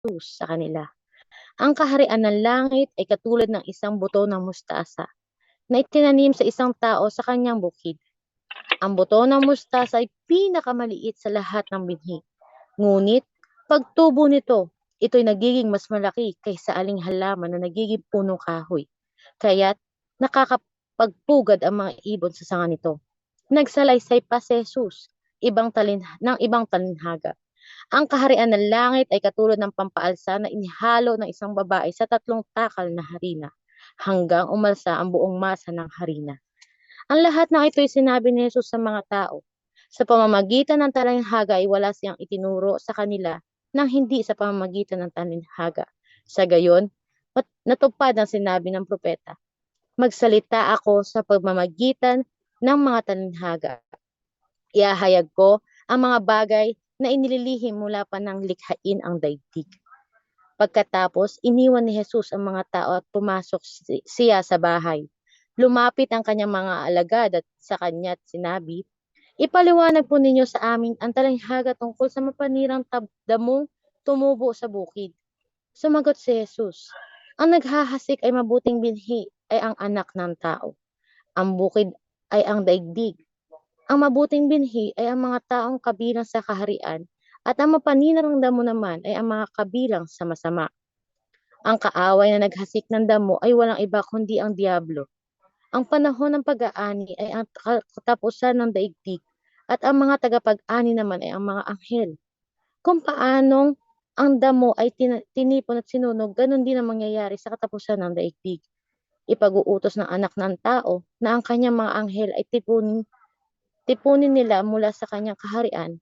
Jesus sa kanila. Ang kaharian ng langit ay katulad ng isang buto ng mustasa na itinanim sa isang tao sa kanyang bukid. Ang buto ng mustasa ay pinakamaliit sa lahat ng binhi. Ngunit, pagtubo nito, ito'y nagiging mas malaki kaysa aling halaman na nagiging punong kahoy. Kaya't nakakapagpugad ang mga ibon sa sanga nito. Nagsalaysay pa si Jesus ng ibang talinhaga. Ang kaharian ng langit ay katulad ng pampaalsa na inihalo ng isang babae sa 3 takal na harina hanggang umalsa ang buong masa ng harina. Ang lahat ng ito ay sinabi ni Jesus sa mga tao. Sa pamamagitan ng talinhaga ay wala siyang itinuro sa kanila nang hindi sa pamamagitan ng talinhaga. Sa gayon, natupad ang sinabi ng propeta. Magsalita ako sa pamamagitan ng mga talinhaga. Iahayag ko ang mga bagay na inililihim mula pa ng likhain ang daigdig. Pagkatapos, iniwan ni Jesus ang mga tao at pumasok siya sa bahay. Lumapit ang kanyang mga alagad at sa kanya at sinabi, ipaliwanag po ninyo sa amin ang talinhaga tungkol sa mapanirang damong tumubo sa bukid. Sumagot si Jesus, ang naghahasik ay mabuting binhi ay ang anak ng tao. Ang bukid ay ang daigdig. Ang mabuting binhi ay ang mga taong kabilang sa kaharian at ang mapaninirang damo naman ay ang mga kabilang sa masama. Ang kaaway na naghasik ng damo ay walang iba kundi ang diablo. Ang panahon ng pag-aani ay ang katapusan ng daigdig at ang mga tagapag-ani naman ay ang mga anghel. Kung paanong ang damo ay tinipon at sinunog, ganun din ang mangyayari sa katapusan ng daigdig. Ipag-uutos ng anak ng tao na ang kanyang mga anghel ay tipunin nila mula sa kanyang kaharian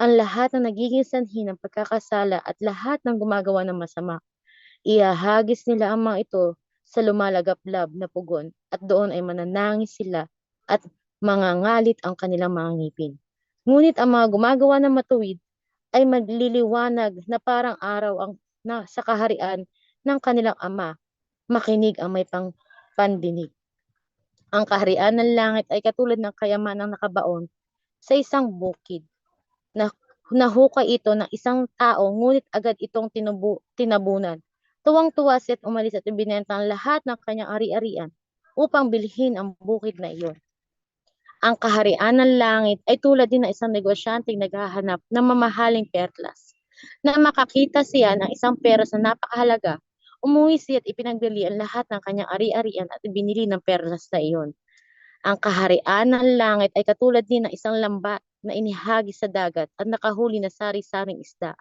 ang lahat ng nagiging sanhi ng pagkakasala at lahat ng gumagawa ng masama. Iahagis nila ang mga ito sa lumalagablab na pugon at doon ay mananangis sila at mangangalit ang kanilang mga ngipin. Ngunit ang mga gumagawa ng matuwid ay magliliwanag na parang araw sa kaharian ng kanilang ama. Makinig ang may pandinig. Ang kaharian ng langit ay katulad ng kayamanang nakabaon sa isang bukid. Nahukay ito ng isang tao, ngunit agad itong tinabunan. Tuwang-tuwa siya't umalis at ibinenta ang lahat ng kanyang ari-arian upang bilhin ang bukid na iyon. Ang kaharian ng langit ay tulad din ng isang negosyanteng naghahanap ng mamahaling perlas. Na makakita siya ng isang peras na napakahalaga, umuwi siya at ipinagbili ang lahat ng kanyang ari-arian at ibinili ng perlas na iyon. Ang kaharian ng langit ay katulad din ng isang lambat na inihagis sa dagat at nakahuli na sari-saring isda.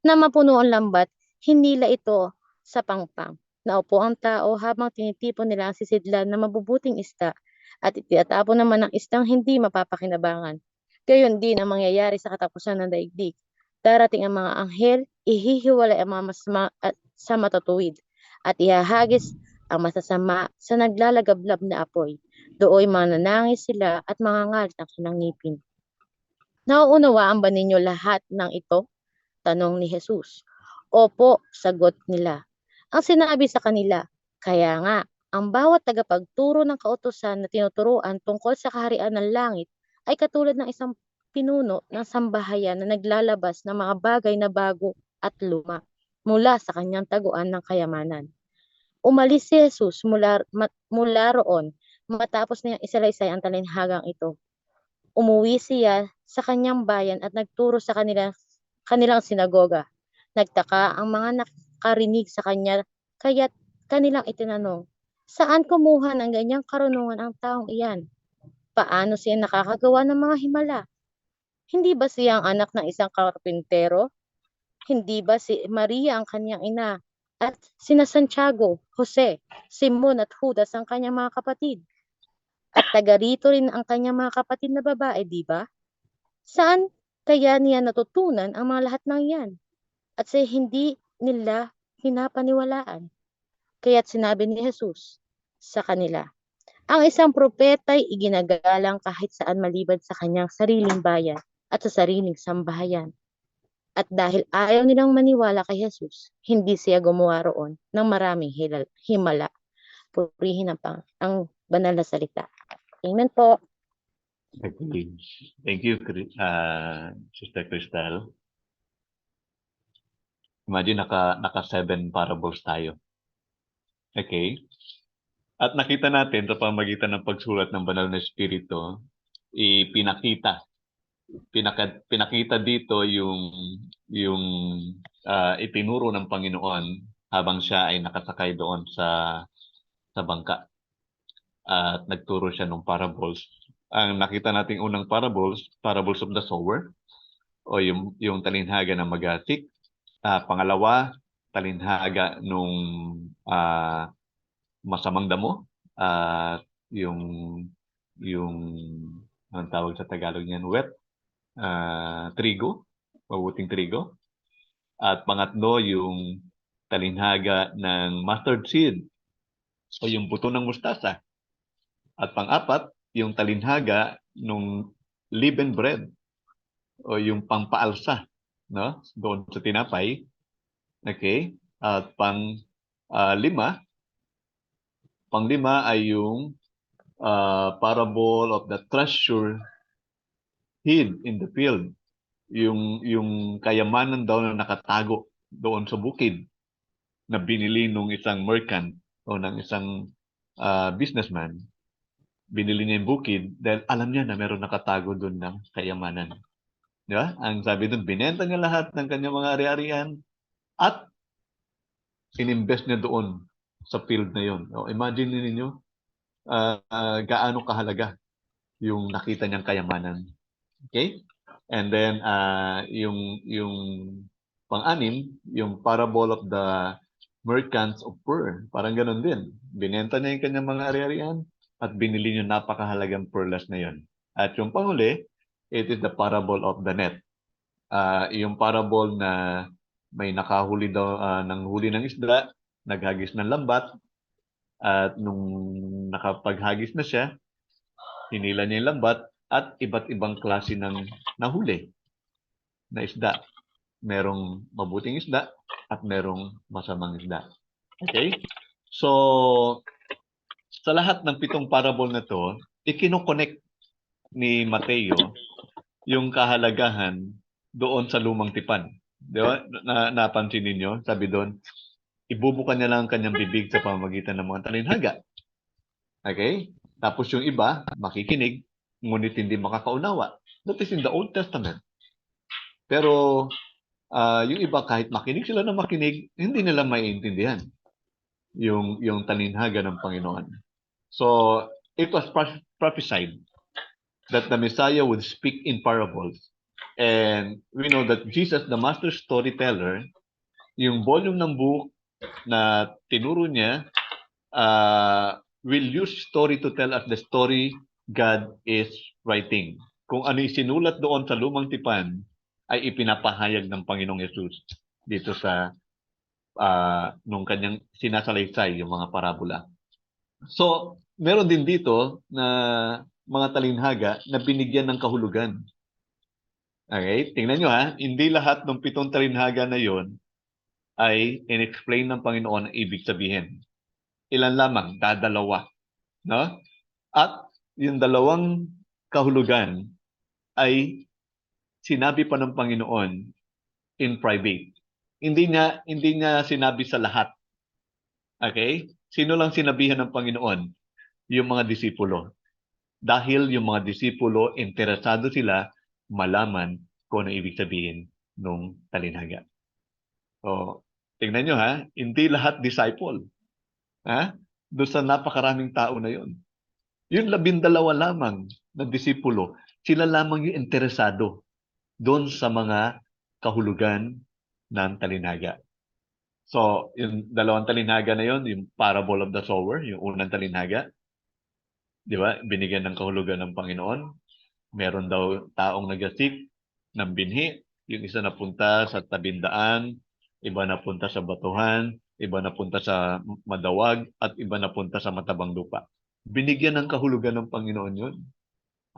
Na mapuno ang lambat, hinila ito sa pangpang. Naupo ang tao habang tinitipon nila ang sisidlan na mabubuting isda at itinatapon naman ang isdang hindi mapapakinabangan. Gayon din ang mangyayari sa katapusan ng daigdig. Darating ang mga anghel, ihihiwalay ang mga masama sa matutuwid at ihahagis ang masasama sa naglalagablab na apoy. Dooy mananangis sila at mangangalit ang kanilang ngipin. Nauunawaan ba ninyo lahat ng ito? Tanong ni Jesus. Opo, sagot nila. Ang sinabi sa kanila, kaya nga, ang bawat tagapagturo ng kautusan na tinuturuan tungkol sa kaharian ng langit ay katulad ng isang pinuno ng sambahayan na naglalabas ng mga bagay na bago at luma mula sa kanyang taguan ng kayamanan. Umalis si Jesus mula roon matapos niyang isalaysay ang talinhagang ito. Umuwi siya sa kanyang bayan at nagturo sa kanilang sinagoga. Nagtaka ang mga nakarinig sa kanya kaya't kanilang itinanong, saan kumuha ng ganyang karunungan ang taong iyan? Paano siya nakakagawa ng mga himala? Hindi ba siya ang anak ng isang karpintero? Hindi ba si Maria ang kanyang ina at sina Santiago, Jose, Simon at Judas ang kanyang mga kapatid? At taga rito rin ang kanyang mga kapatid na babae, di ba? Saan kaya niya natutunan ang mga lahat ng yan? At sa hindi nila pinapaniwalaan. Kaya't sinabi ni Jesus sa kanila, ang isang propeta'y iginagalang kahit saan maliban sa kanyang sariling bayan at sa sariling sambahayan. At dahil ayaw nilang maniwala kay Jesus, hindi siya gumawa roon ng maraming himala. Purihin ang banal na salita. Amen po. Thank you, Sister Crystal. Imagine, naka 7 parables tayo. Okay? At nakita natin sa pamagitan ng pagsulat ng Banal na Espiritu, pinakita dito yung itinuro ng Panginoon habang siya ay nakasakay doon sa bangka at nagturo siya ng parables. Ang nakita nating unang parables of the sower, o yung talinhaga ng magasik. Pangalawa, talinhaga nung masamang damo, at yung anong tawag sa Tagalog niyan, trigo, mabuting trigo. At pangatlo, yung talinhaga ng mustard seed o yung buto ng mustasa. At pang-apat, yung talinhaga nung leavened bread o yung pangpaalsa, no? Doon sa tinapay. Okay? At lima, panglima ay yung parable of the treasure hid in the field. Yung kayamanan daw na nakatago doon sa bukid na binili nung isang merchant o ng isang businessman. Binili niya yung bukid dahil alam niya na meron nakatago doon ng kayamanan. Di ba? Ang sabi doon, binenta niya lahat ng kanyang mga ari-arian at ininvest niya doon sa field na yon. O, imagine niyo gaano kahalaga yung nakita niyang kayamanan. Okay? And then yung pang-anim, yung parable of the merchants of pearl. Parang ganun din. Binenta niya yung kanyang mga ari-arian at binili niya napakahalagang pearls na yon. At yung panghuli, it is the parable of the net. Yung parable na may nakahuli daw ng huli ng isda, naghagis ng lambat, at nung nakapaghagis na siya, hinila niya yung lambat at iba't ibang klase ng nahuli na isda. Merong mabuting isda at merong masamang isda. Okay? So, sa lahat ng 7 parable na to, ikino-connect ni Mateo yung kahalagahan doon sa lumang tipan. Di ba? Napansin ninyo? Sabi doon, ibubukan niya lang ang kanyang bibig sa pamamagitan ng mga talinhaga. Okay? Tapos yung iba, makikinig, ngunit hindi makakaunawa. That is in the Old Testament. Pero yung iba, kahit makinig sila na makinig, hindi nila maiintindihan yung talinhaga ng Panginoon. So, it was prophesied that the Messiah would speak in parables. And we know that Jesus, the master storyteller, yung volume ng book na tinuro niya, will use story to tell us the story God is writing. Kung ano yung sinulat doon sa lumang tipan, ay ipinapahayag ng Panginoong Yesus dito sa nung kanyang sinasalaysay yung mga parabola. So, meron din dito na mga talinhaga na binigyan ng kahulugan. Okay? Tingnan nyo hindi lahat ng 7 talinhaga na yon ay in-explain ng Panginoon ang ibig sabihin. Ilan lamang, dadalawa. No? At yung dalawang kahulugan ay sinabi pa ng Panginoon in private. Hindi niya sinabi sa lahat. Okay? Sino lang sinabihan ng Panginoon? Yung mga disipulo. Dahil yung mga disipulo, interesado sila malaman kung ano ibig sabihin ng talinhaga. So, tingnan nyo hindi lahat disciple. Doon sa napakaraming tao na yon. Yung 12 lamang na disipulo, sila lamang yung interesado doon sa mga kahulugan ng talinhaga. So, yung 2 talinhaga na yon, yung parable of the sower, yung unang talinhaga, di ba? Binigyan ng kahulugan ng Panginoon. Meron daw taong nagasik ng binhi. Yung isa napunta sa tabindaan, iba napunta sa batuhan, iba napunta sa madawag, at iba napunta sa matabang lupa. Binigyan ng kahulugan ng Panginoon yun.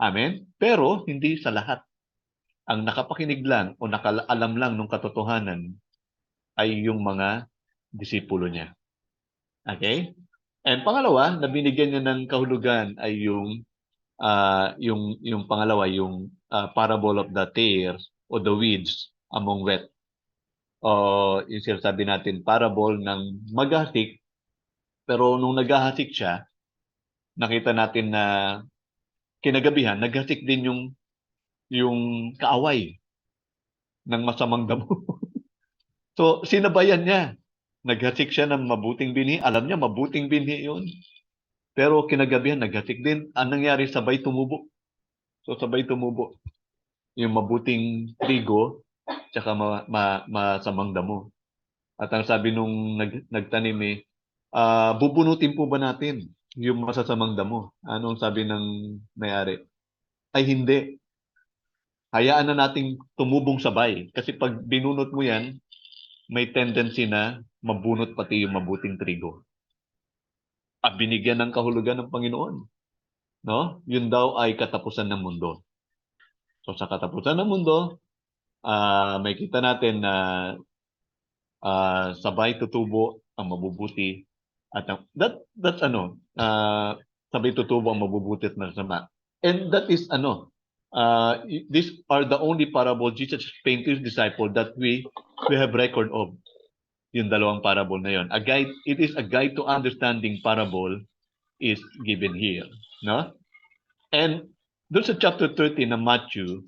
Amen? Pero hindi sa lahat. Ang nakapakinig lang o nakaalam lang ng katotohanan ay yung mga disipulo niya. Okay? And pangalawa, na binigyan niya ng kahulugan ay yung pangalawa, yung parable of the tares o the weeds among wheat. yung sinasabi natin, parable ng maghahasik, pero nung naghahasik siya, nakita natin na kinagabihan, naghasik din yung kaaway ng masamang damo. So, sinabayan niya. Naghasik siya ng mabuting binhi. Alam niya, mabuting binhi yun. Pero kinagabihan, naghasik din. Ang nangyari, sabay tumubo. So, sabay tumubo. Yung mabuting trigo, tsaka masamang damo. At ang sabi nung nagtanim bubunutin po ba natin yung masasamang damo? Anong sabi ng may-ari? Ay hindi. Hayaan na nating tumubong sabay. Kasi pag binunot mo yan, may tendency na mabunot pati yung mabuting trigo. At binigyan ng kahulugan ng Panginoon. No? Yun daw ay katapusan ng mundo. So sa katapusan ng mundo, may kita natin na sabay tutubo ang mabubuti at that's sabay tutubo ang mabubuti at masama. And that is these are the only parable Jesus explained to his disciple that we have record of. Yung dalawang parable na yon. It is a guide to understanding parable is given here, no? And doon sa chapter 13 ng Matthew,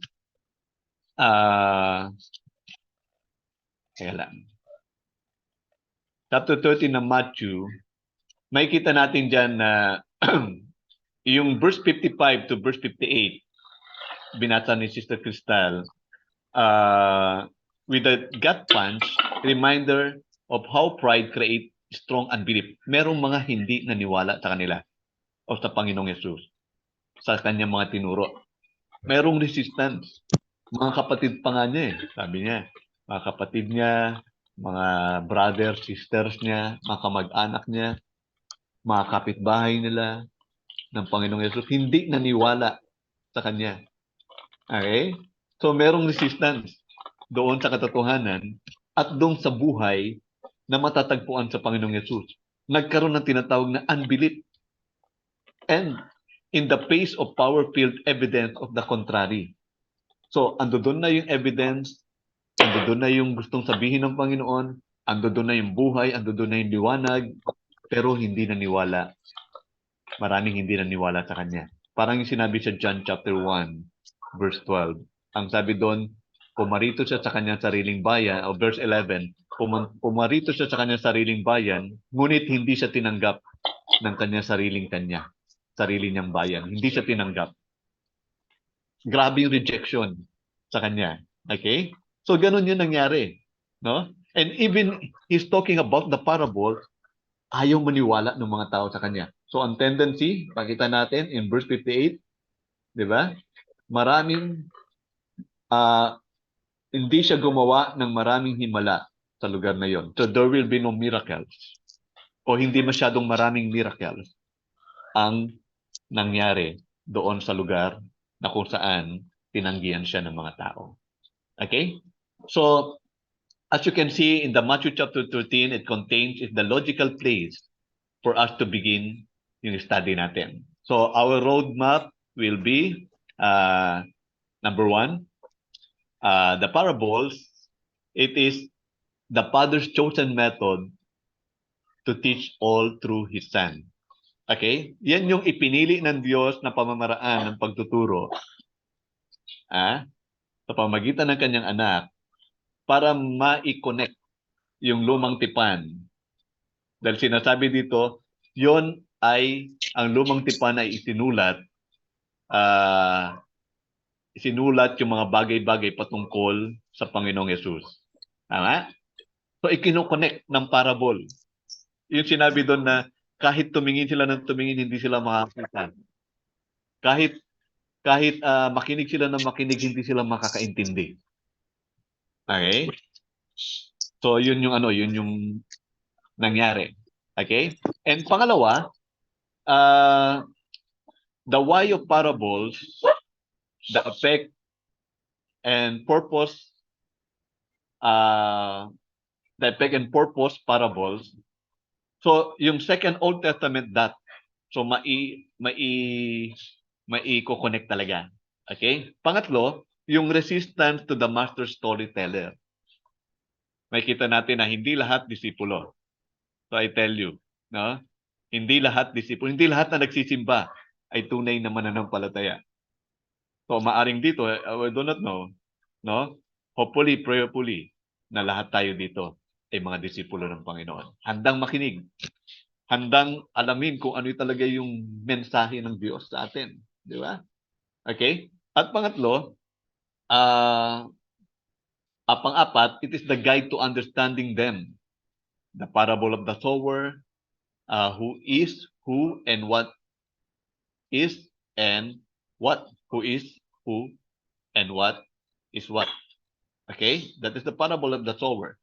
kaya lang. Chapter 13 ng Matthew, may kita natin dyan na yung verse 55 to verse 58, binasa ni Sister Cristal, with a gut punch, reminder of how pride creates strong unbelief. Merong mga hindi naniwala sa kanila o sa Panginoong Yesus, sa kanyang mga tinuro. Merong resistance. Mga kapatid pa nga niya sabi niya. Mga kapatid niya, mga brothers, sisters niya, mga kamag-anak niya, mga kapitbahay nila ng Panginoong Yesus, hindi naniwala sa Kanya. Okay? So, merong resistance doon sa katotohanan at doon sa buhay na matatagpuan sa Panginoong Yesus. Nagkaroon ng tinatawag na unbelief. And in the face of power-filled evidence of the contrary. So, ando doon na yung evidence, ando doon na yung gustong sabihin ng Panginoon, ando doon na yung buhay, ando doon na yung liwanag, pero hindi naniwala. Maraming hindi naniwala sa Kanya. Parang yung sinabi sa John chapter 1, verse 12. Ang sabi doon, pumarito siya sa kanyang sariling bayan, o verse 11, pumarito siya sa kanyang sariling bayan, ngunit hindi siya tinanggap ng kanyang sarili niyang bayan. Hindi siya tinanggap. Grabe yung rejection sa kanya. Okay? So, ganun yung nangyari. No? And even he's talking about the parable, ayaw maniwala ng mga tao sa kanya. So, ang tendency, pakita natin in verse 58, di ba? Maraming, hindi siya gumawa ng maraming himala sa lugar na yon. So, there will be no miracles. O hindi masyadong maraming miracles ang nangyari doon sa lugar na kung saan tinanggihan siya ng mga tao. Okay? So, as you can see in the Matthew chapter 13, it contains the logical place for us to begin yung study natin. So, our roadmap will be, number 1, the parables. It is the Father's chosen method to teach all through His Son. Okay? Yan yung ipinili ng Diyos na pamamaraan ng pagtuturo sa pamagitan ng kanyang anak para ma-connect yung lumang tipan. Dahil sinasabi dito, yon ay, ang lumang tipan ay isinulat yung mga bagay-bagay patungkol sa Panginoong Yesus. Tama? So, ikino-connect ng parable. Yung sinabi doon na kahit tumingin sila ng tumingin, hindi sila makakita. Kahit makinig sila ng makinig, hindi sila makakaintindi. Okay? So, yun yung nangyari. Okay? And pangalawa, the why of parables, the effect and purpose, parables. So, yung second Old Testament that, so mai-connect talaga. Okay? Pangatlo, yung resistance to the master storyteller. makikita natin na hindi lahat disipulo. So I tell you, no? Hindi lahat disipulo, hindi lahat na nagsisimba ay tunay na mananampalataya. So maaring dito, I do not know, no? Hopefully, prayerfully, na lahat tayo dito ay mga disipulo ng Panginoon. Handang makinig, handang alamin kung ano talaga yung mensahe ng Diyos sa atin. Di ba? Okay? At pangatlo, pang-apat, it is the guide to understanding them. The parable of the sower, who is, who, and what is, and what, who is, who, and what is what. Okay? That is the parable of the sower.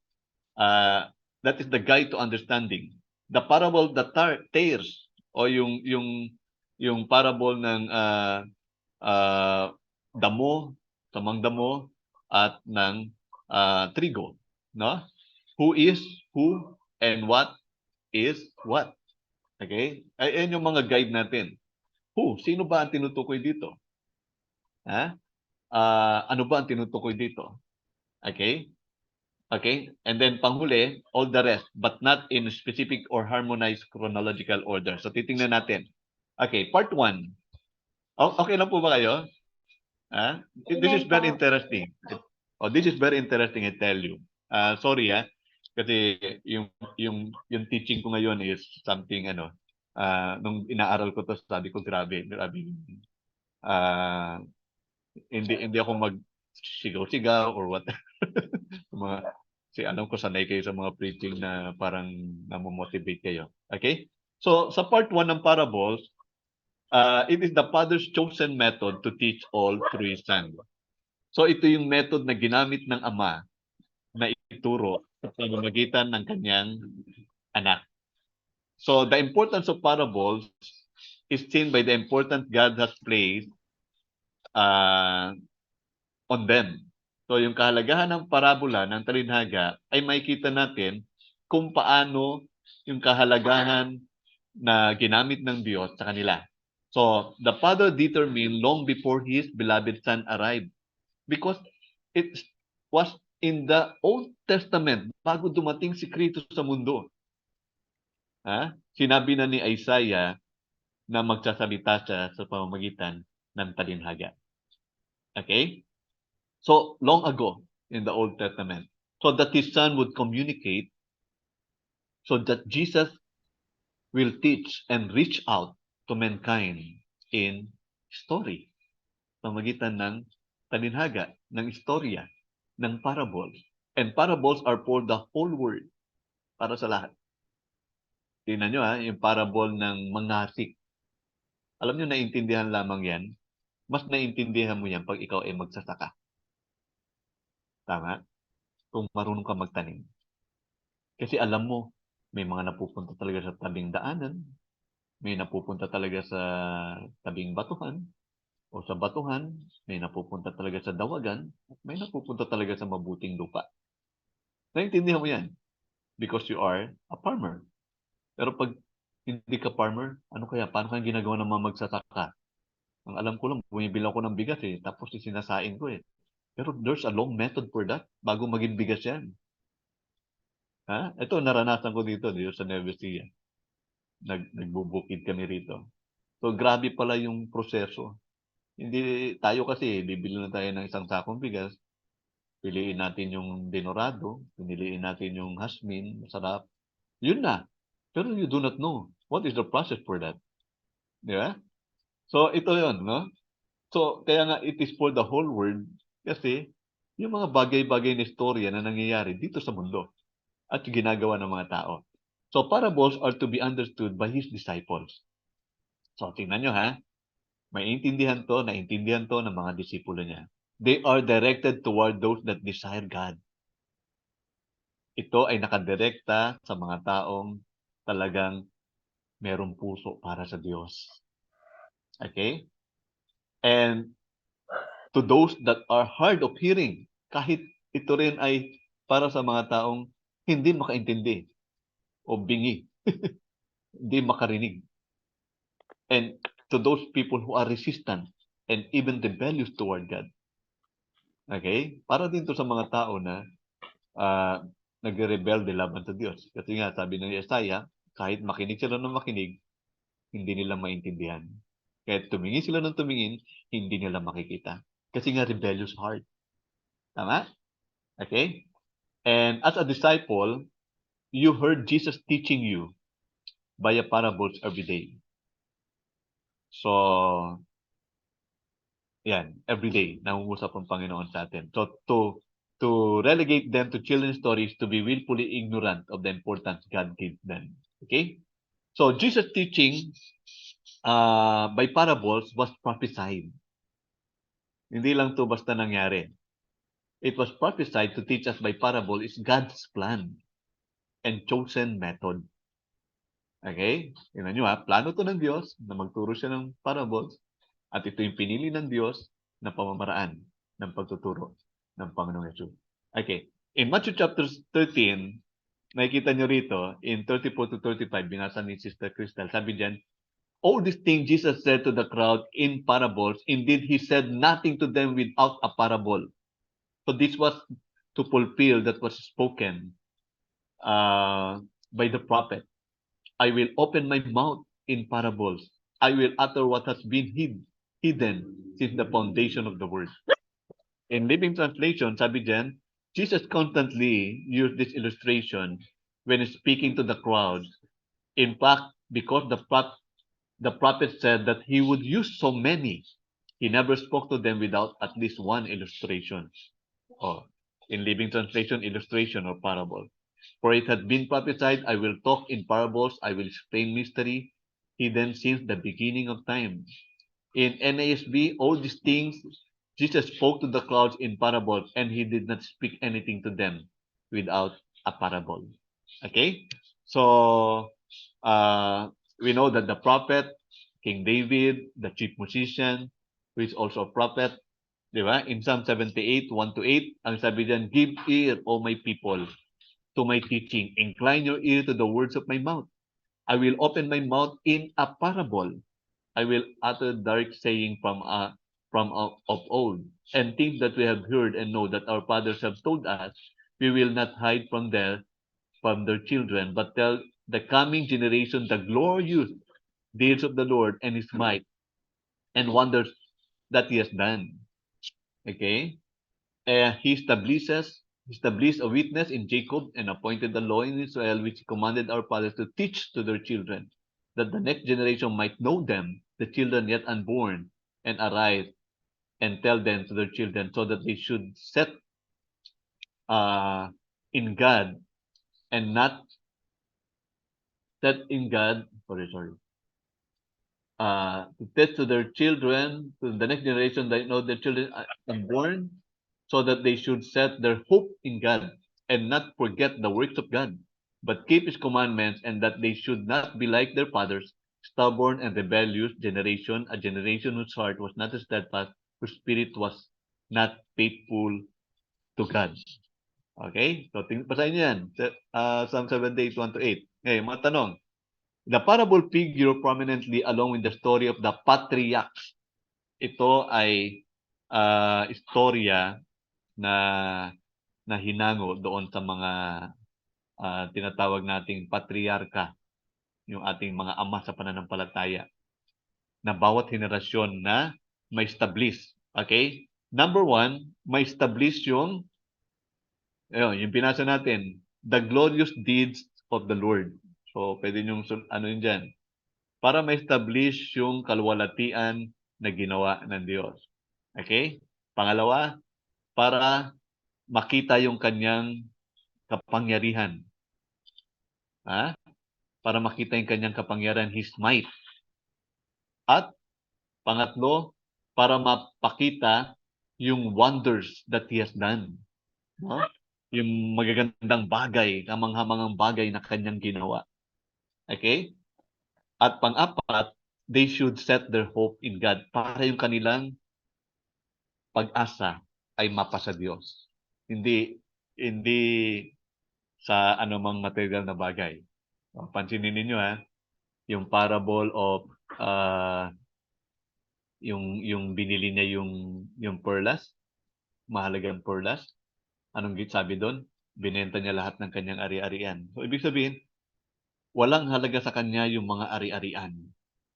That is the guide to understanding. The parable of the tares, o yung parable ng damo, tamang damo, at ng trigo, no? Who is who and what is what. Okay? Ayan yung mga guide natin. Who? Sino ba ang tinutukoy dito? Ha? Ano ba ang tinutukoy dito? Okay? Okay? And then panghuli, all the rest, but not in specific or harmonized chronological order. So titingnan natin. Okay, part 1. Okay lang po ba kayo? This is very interesting. This is very interesting, I tell you. Sorry kasi yung teaching ko ngayon is something nung inaaral ko to, sabi ko grabe. Hindi ako magsigaw-sigaw or what. Kasi alam ko sanay kayo sa mga preaching na parang namomotivate kayo. Okay? So sa part 1 ng parables, it is the Father's chosen method to teach all through His Son. So ito yung method na ginamit ng Ama na ituro sa pamamagitan ng kanyang anak. So the importance of parables is seen by the importance God has placed on them. So yung kahalagahan ng parabola ng talinhaga ay makikita natin kung paano yung kahalagahan na ginamit ng Diyos sa kanila. So the Father determined long before His beloved Son arrived, because it was in the Old Testament bago dumating si Kristo sa mundo. Sinabi na ni Isaiah na magsasalita siya sa pamamagitan ng talinhaga. Okay? So, long ago in the Old Testament, so that His Son would communicate, so that Jesus will teach and reach out to mankind in story. Pamagitan ng talinhaga, ng istorya, ng parables. And parables are for the whole world, para sa lahat. Tingnan nyo yung parable ng mangasik. Alam nyo, naintindihan lamang yan. Mas naintindihan mo yan pag ikaw ay magsasaka. Tama? Kung marunong ka magtanim. Kasi alam mo, may mga napupunta talaga sa tabing daanan, may napupunta talaga sa tabing batuhan, o sa batuhan, may napupunta talaga sa dawagan, at may napupunta talaga sa mabuting lupa. Naintindihan mo yan because you are a farmer. Pero pag hindi ka farmer, ano kaya? Paano kaya ginagawa ng mga magsasaka? Ang alam ko lang, bumibili ako ng bigas tapos sinasain ko Pero there's a long method for that bago maging bigas yan. Ito, naranasan ko dito sa Nueva Ecija. Nagbubukid kami rito. So, grabe pala yung proseso. Hindi tayo kasi, bibili na tayo ng isang sakong bigas, piliin natin yung denorado, piniliin natin yung hasmin, masarap. Yun na. Pero you do not know what is the process for that. Di ba? So, ito yun, no? So, kaya nga, it is for the whole world kasi yung mga bagay-bagay na istorya na nangyayari dito sa mundo at ginagawa ng mga tao. So, parables are to be understood by His disciples. So, tingnan nyo naintindihan to ng mga disipulo niya. They are directed toward those that desire God. Ito ay nakadirekta sa mga taong talagang merong puso para sa Diyos. Okay? And to those that are hard of hearing, kahit ito rin ay para sa mga taong hindi makaintindi o bingi, hindi makarinig. And to those people who are resistant and even rebellious toward God. Okay? Para din to sa mga tao na nagre-rebelde laban sa Diyos. Kasi nga, sabi ng Yesaya, kahit makinig sila ng makinig, hindi nila maintindihan. Kahit tumingin sila ng tumingin, hindi nila makikita. Kasi nga, rebellious heart. Tama? Okay? And as a disciple, you heard Jesus teaching you via parables every day. So, yan, every day, nangungusap ang Panginoon sa atin. So, to relegate them to children's stories, to be willfully ignorant of the importance God gave them. Okay? So, Jesus' teaching by parables was prophesied. Hindi lang to basta nangyari. It was prophesied to teach us by parable is God's plan and chosen method. Okay? Tingnan nyo ha, plano to ng Diyos na magturo siya ng parables at ito yung pinili ng Diyos na pamamaraan ng pagtuturo ng Panginoong Yesus. Okay. In Matthew chapter 13, nakikita nyo rito, in 34 to 35, binasa ni Sister Crystal, sabi diyan, all these things Jesus said to the crowd in parables, indeed he said nothing to them without a parable. So this was to fulfill that was spoken by the prophet. I will open my mouth in parables. I will utter what has been hidden since the foundation of the world. In Living Translation, sabi dyan, Jesus constantly used this illustration when speaking to the crowd. In fact, because the prophet said that he would use so many, he never spoke to them without at least one illustration. Or in Living Translation, illustration or parable. For it had been prophesied, I will talk in parables, I will explain mystery, hidden since the beginning of time. In NASB, all these things, Jesus spoke to the crowds in parables, and he did not speak anything to them without a parable. Okay? So, we know that the prophet, King David, the chief musician, who is also a prophet, di ba? In Psalm 78, 1 to 8, ang sabi diyan, give ear, O my people, to my teaching. Incline your ear to the words of my mouth. I will open my mouth in a parable. I will utter dark saying from of old, and things that we have heard and know that our fathers have told us. We will not hide from their children, but tell the coming generation the glorious deeds of the Lord and his might and wonders that he has done. Okay? He established a witness in Jacob and appointed the law in Israel, which he commanded our fathers to teach to their children, that the next generation might know them, the children yet unborn, and arise and tell them to their children, so that they should set in God and not set in God. Sorry. To teach to their children, to the next generation, that know their children are unborn, so that they should set their hope in God and not forget the works of God, but keep his commandments, and that they should not be like their fathers, stubborn and rebellious generation, a generation whose heart was not steadfast, whose spirit was not faithful to God. Okay? So, basahin niyo yan. Psalm 78, 1 to 8. Okay, mga tanong. The parable figure prominently along with the story of the patriarchs. Ito ay istorya na hinango doon sa mga tinatawag nating patriarka, yung ating mga ama sa pananampalataya, na bawat henerasyon na may establish. Okay? Number 1, may establish yung pinasa natin, the glorious deeds of the Lord. So, pwede nyung ano yun dyan, para ma-establish yung kalwalatian na ginawa ng Diyos. Okay? Pangalawa, para makita yung kanyang kapangyarihan. Para makita yung kanyang kapangyarihan, his might. At pangatlo, para mapakita yung wonders that he has done. Yung magagandang bagay, kamanghamangang bagay na kanyang ginawa. Okay? At pang-apat, they should set their hope in God para yung kanilang pag-asa ay mapa sa Diyos. Hindi sa anumang material na bagay. Pansinin ninyo yung parable of yung binili niya yung perlas, mahalagang perlas. Anong sabi doon? Binenta niya lahat ng kanyang ari-arian. So, ibig sabihin, walang halaga sa kanya yung mga ari-arian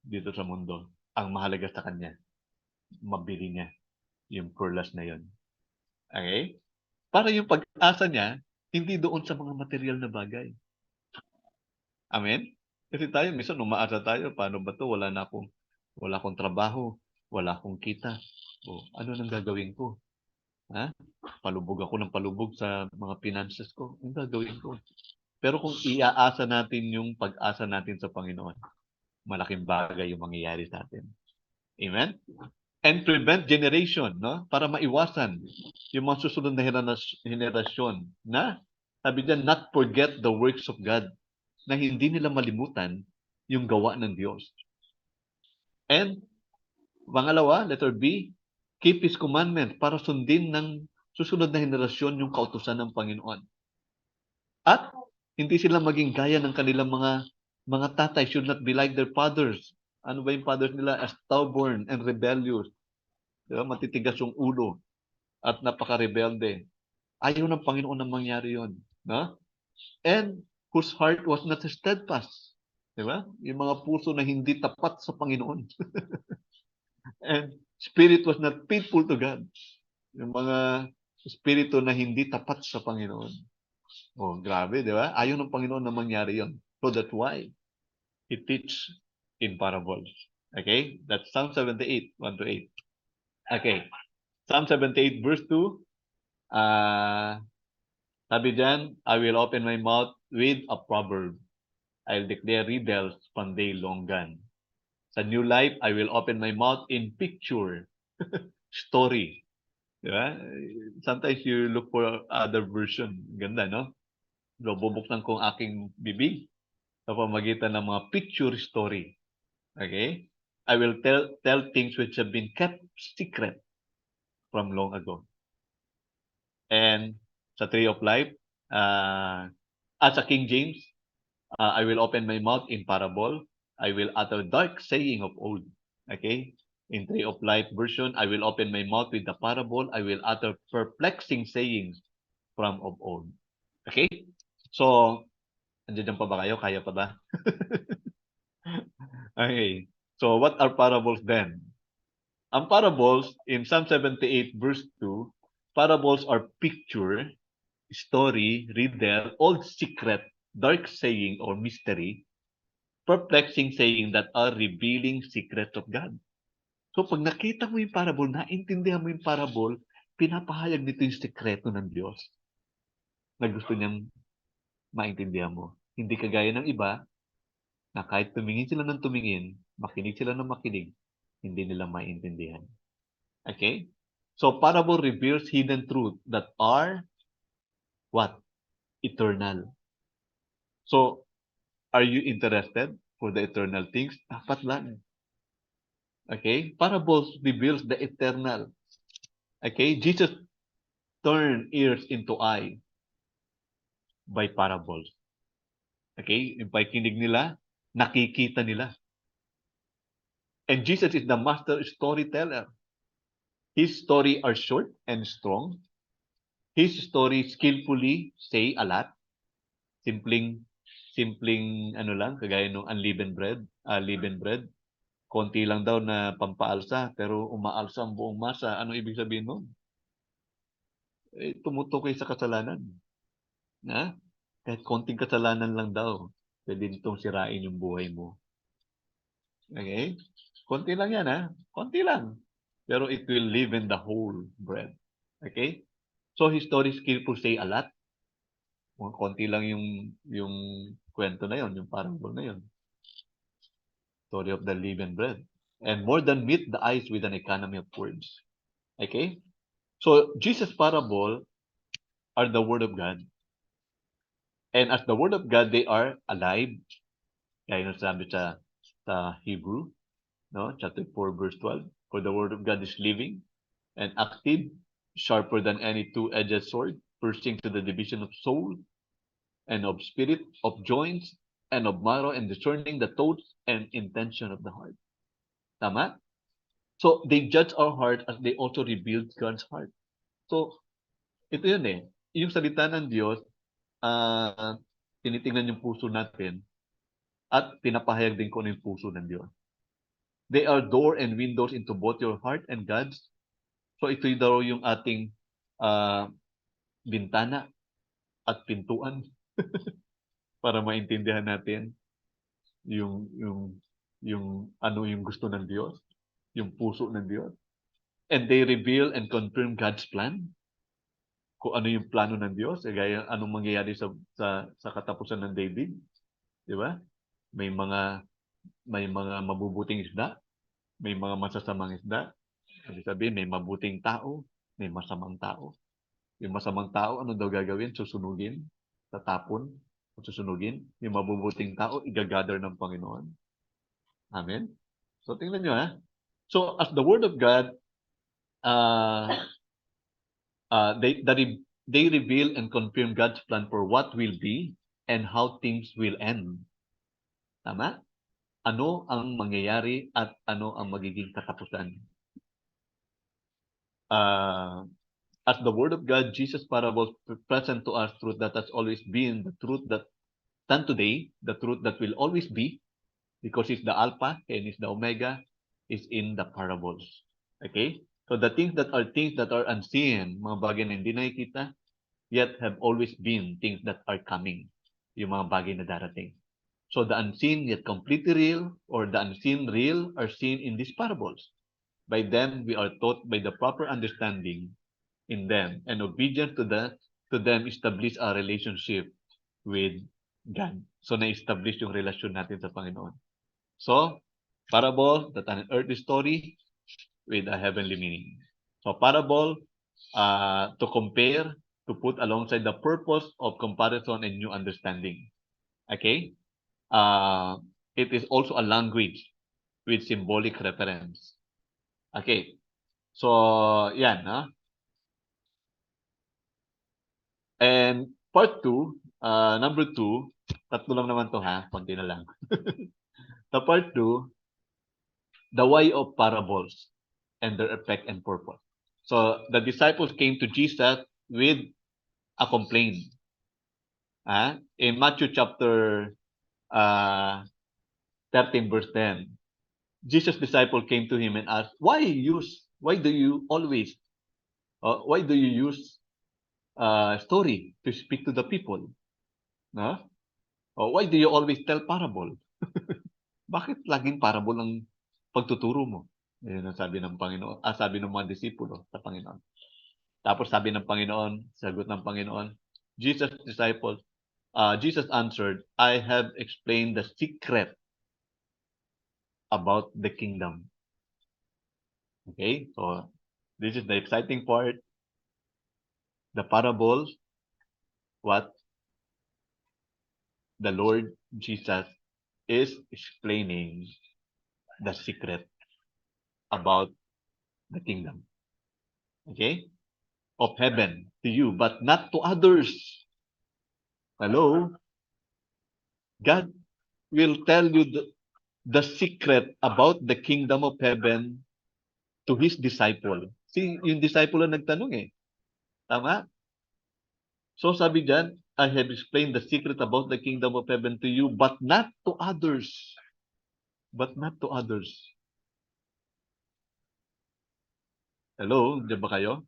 dito sa mundo. Ang mahalaga sa kanya, mabili niya yung perlas na yon. Okay? Para yung pag-asa niya, hindi doon sa mga material na bagay. Amen? Kasi tayo, minsan umaasa tayo, paano ba to? Wala akong trabaho, wala akong kita. O, ano nang gagawin ko? Ha? Palubog ako ng palubog sa mga finances ko. Ang gagawin ko? Pero kung iaasa natin yung pag-asa natin sa Panginoon, malaking bagay yung mangyayari sa atin. Amen? And prevent generation, no? Para maiwasan yung mga susunod na henerasyon na, sabi diyan, not forget the works of God, na hindi nila malimutan yung gawa ng Diyos. And, pangalawa, letter B, keep His commandment para sundin ng susunod na henerasyon yung kautusan ng Panginoon. At, hindi sila maging gaya ng kanilang mga tatay, should not be like their fathers. Ano ba yung fathers nila? As stubborn and rebellious. Diba? Matitigas yung ulo at napaka-rebelde. Ayaw ng Panginoon na mangyari yun. No? And whose heart was not steadfast. Diba? Yung mga puso na hindi tapat sa Panginoon. And spirit was not faithful to God. Yung mga espiritu na hindi tapat sa Panginoon. Oh, grabe, di ba? Ayaw ng Panginoon na mangyari yon. So that's why He teach in parables. Okay? That's Psalm 78, 1 to 8. Okay. Psalm 78, verse 2. Sabi dyan, I will open my mouth with a proverb. I'll declare riddles from day long gone. Sa New Life, I will open my mouth in picture, story. Diba? Sometimes you look for other version. Ganda, no? So, bubuksan ko ang aking bibig sa pamagitan ng mga picture story. Okay? I will tell things which have been kept secret from long ago. And sa Tree of Life, as a King James, I will open my mouth in parable. I will utter dark saying of old. Okay? In Tree of Life version, I will open my mouth with the parable. I will utter perplexing sayings from of old. Okay? So, andiyan pa ba kayo? Kaya pa ba? Okay. So, what are parables then? Ang parables, in Psalm 78 verse 2, parables are picture, story, riddle, old secret, dark saying or mystery, perplexing saying that are revealing secrets of God. So pag nakita mo yung parable, naintindihan mo yung parable, pinapahayag nito yung sekreto ng Diyos na gusto niyang maintindihan mo. Hindi kagaya ng iba na kahit tumingin sila ng tumingin, makinig sila ng makinig, hindi nila maintindihan. Okay? So parable reveals hidden truth that are what? Eternal. So, are you interested for the eternal things? Dapat lang. Okay? Parables reveals the eternal. Okay? Jesus turned ears into eye by parables. Okay? Yung pakikinig nila, nakikita nila. And Jesus is the master storyteller. His story are short and strong. His story skillfully say a lot. Simpleng ano lang, kagaya ng unleavened bread. Konti lang daw na pampaalsa, pero umaalsa ang buong masa. Ano ibig sabihin nun? Tumutukoy sa kasalanan. Na? Kahit konting kasalanan lang daw, pwede nitong sirain yung buhay mo. Okay? Konti lang yan, ha? Konti lang. Pero it will live in the whole bread. Okay? So, his story skillful say a lot. Konti lang yung kwento na yon, yung parable na yon. Story of the living bread. And more than meet the eyes with an economy of words. Okay? So, Jesus' parable are the Word of God. And as the Word of God, they are alive. Kaya yung sabi sa Hebrew, no? Chapter 4, verse 12. For the Word of God is living and active, sharper than any two-edged sword, piercing to the division of soul and of spirit, of joints and of marrow, and discerning the thoughts and intention of the heart. Tama? So, they judge our heart as they also reveal God's heart. So, ito yun eh. yung salita ng Diyos, tinitingnan yung puso natin at pinapahayag din ko ano yung puso ng Diyos. They are door and windows into both your heart and God's. So ito daw yung ating bintana at pintuan para maintindihan natin yung ano yung gusto ng Diyos, yung puso ng Diyos. And they reveal and confirm God's plan. Kung ano yung plano ng Diyos, gaya anong mangyayari sa katapusan ng David, di ba? May mga mabubuting isda, may mga masasamang isda. Ibig sabihin, may mabuting tao, may masamang tao. Yung masamang tao, ano daw gagawin? Susunugin, tatapon, susunugin. Yung mabubuting tao, igagather ng Panginoon. Amen? So, tingnan nyo ha. So, as the Word of God, they reveal and confirm God's plan for what will be and how things will end. Tama? Ano ang mangyayari at ano ang magiging katapusan. As the Word of God, Jesus' parables present to us truth that has always been, the truth that stand today, the truth that will always be, because it's the Alpha and it's the Omega, is in the parables. Okay? So the things that are unseen, mga bagay na hindi nakikita, yet have always been things that are coming, yung mga bagay na darating. So the unseen yet completely real, or the unseen real, are seen in these parables. By them, we are taught by the proper understanding in them, and obedience to them establish our relationship with God. So na-establish yung relasyon natin sa Panginoon. So, parable, that an earthly story with a heavenly meaning. So parable, to compare, to put alongside the purpose of comparison and new understanding. Okay? It is also a language with symbolic reference. Okay. So, yan. And part 2, number 2, tatlo lang naman to ha, konti na lang. The part 2, the why of parables and their effect and purpose. So, the disciples came to Jesus with a complaint. In Matthew chapter 13 verse 10, Jesus' disciple came to him and asked, why do you use story to speak to the people? No? Or why do you always tell parable? Bakit laging parable ang pagtuturo mo? Yan ang sabi ng Panginoon, sabi ng mga disipulo sa Panginoon. Tapos sabi ng Panginoon, sagot ng Panginoon, Jesus answered, I have explained the secret about the kingdom. Okay, so this is the exciting part. The parables, what the Lord Jesus is explaining the secret about the kingdom. Okay, of heaven to you, but not to others. Hello? God will tell you the secret about the kingdom of heaven to His disciple. See, yung disciple ang nagtanong eh. Tama? So sabi dyan, I have explained the secret about the kingdom of heaven to you, but not to others. But not to others. Hello? Diyan ba kayo?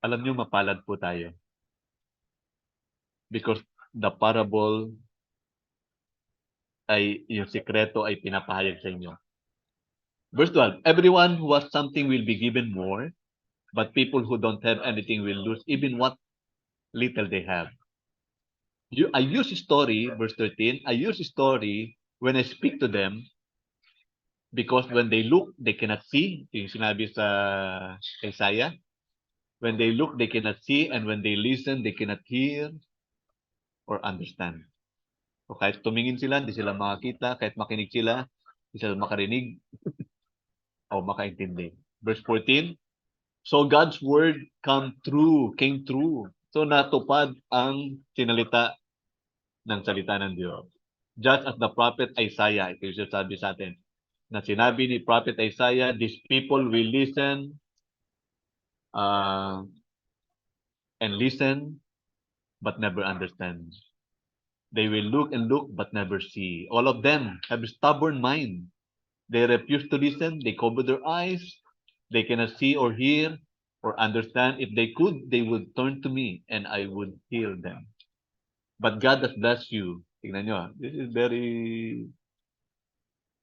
Alam nyo, mapalad po tayo. Because the parable ay, yung sikreto ay pinapahayag sa inyo. Verse 12, everyone who has something will be given more, but people who don't have anything will lose even what little they have. I use story, verse 13, I use story when I speak to them because when they look, they cannot see. Yung sinabi sa Isaiah. When they look, they cannot see, and when they listen, they cannot hear or understand. So kahit tumingin sila, hindi sila makakita. Kahit makinig sila, hindi sila makarinig o makaintindi. Verse 14, so God's word came true. So natupad ang sinalita ng salita ng Diyos. Just as the prophet Isaiah, ito yung sabi sa atin, na sinabi ni prophet Isaiah, these people will listen uh, and listen, but never understand. They will look and look, but never see. All of them have a stubborn mind. They refuse to listen. They cover their eyes. They cannot see or hear or understand. If they could, they would turn to me and I would heal them. But God has blessed you. Tingnan nyo. This is very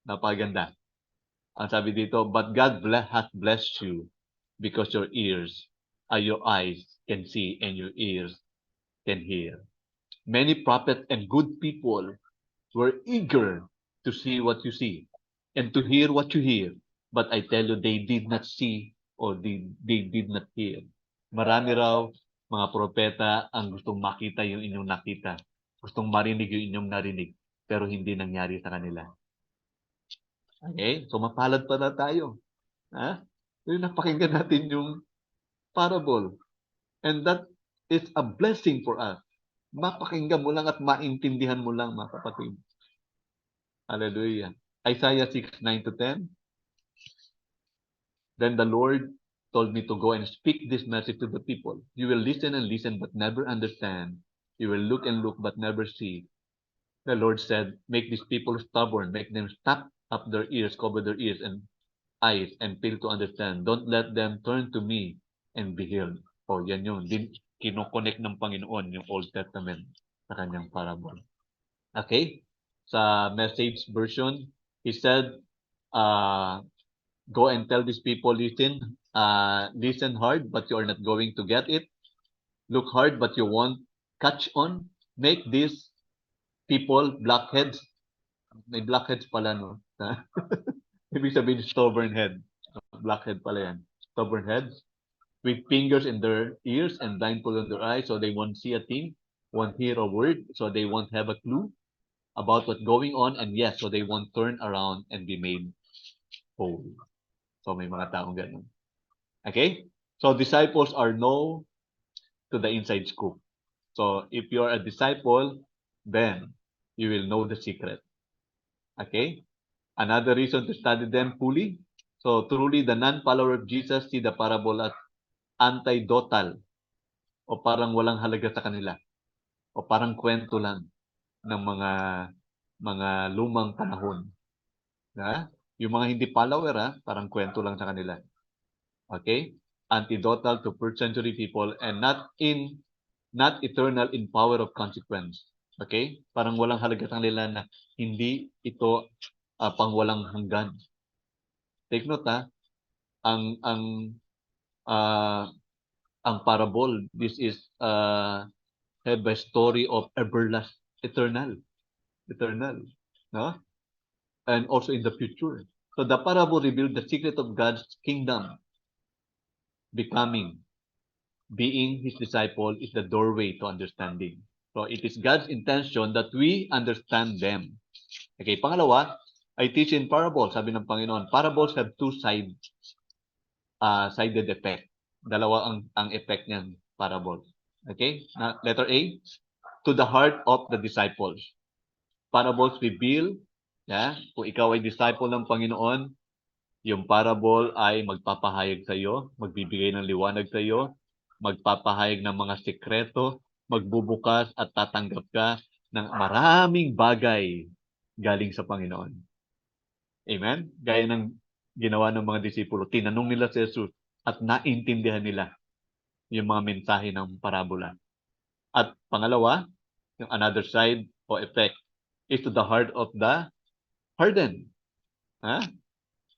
napaganda. Ang sabi dito, but God has blessed you because your ears, your eyes can see and your ears can hear. Many prophets and good people were eager to see what you see and to hear what you hear. But I tell you, they did not see or they did not hear. Marami raw mga propeta ang gustong makita yung inyong nakita. Gustong marinig yung inyong narinig. Pero hindi nangyari sa kanila. Okay? So mapalad pa na tayo. Ha? So napakinggan natin yung parable. And that is a blessing for us. Mapakinggan mo lang at maintindihan mo lang, mga kapatid. Hallelujah. Isaiah 6:9-10. Then the Lord told me to go and speak this message to the people. You will listen and listen, but never understand. You will look and look, but never see. The Lord said, make these people stubborn, make them stop up their ears, cover their ears and eyes, and fail to understand. Don't let them turn to me and be healed. O, yan yun. Kinoconnect ng Panginoon yung Old Testament sa kanyang parable. Okay? Sa Message version, he said, go and tell these people, listen hard, but you are not going to get it. Look hard, but you won't catch on. Make these people blackheads. May blackheads pala, no? Ibig sabihin, stubborn head. Blackhead pala yan. Stubborn heads. With fingers in their ears and blindfold in their eyes, so they won't see a thing, won't hear a word, so they won't have a clue about what's going on, and yes, so they won't turn around and be made whole. So may mga taong ganun. Okay? So disciples are no to the inside scoop. So if you're a disciple, then you will know the secret. Okay? Another reason to study them fully. So truly the non-follower of Jesus see the parable as antidotal o parang walang halaga sa kanila o parang kwento lang ng mga lumang panahon. Yung mga hindi follower, parang kwento lang sa kanila. Okay? Antidotal to first century people and not eternal in power of consequence. Okay? Parang walang halaga sa kanila na hindi ito pang walang hanggan. Take note, ang parable, this is have a story of eternal, no? And also in the future. So the parable revealed the secret of God's kingdom. Being his disciple is the doorway to understanding. So it is God's intention that we understand them. Okay, pangalawa, I teach in parables, sabi ng Panginoon. Parables have two-sided effect. Dalawa ang effect niyan, parables. Okay? Letter A, to the heart of the disciples. Parables reveal, kung ikaw ay disciple ng Panginoon, yung parable ay magpapahayag sa iyo, magbibigay ng liwanag sa iyo, magpapahayag ng mga sekreto, magbubukas at tatanggap ka ng maraming bagay galing sa Panginoon. Amen? Gaya ng ginawa ng mga disipulo. Tinanong nila si Jesus at naintindihan nila yung mga mensahe ng parabola. At pangalawa, yung another side o effect is to the heart of the hardened.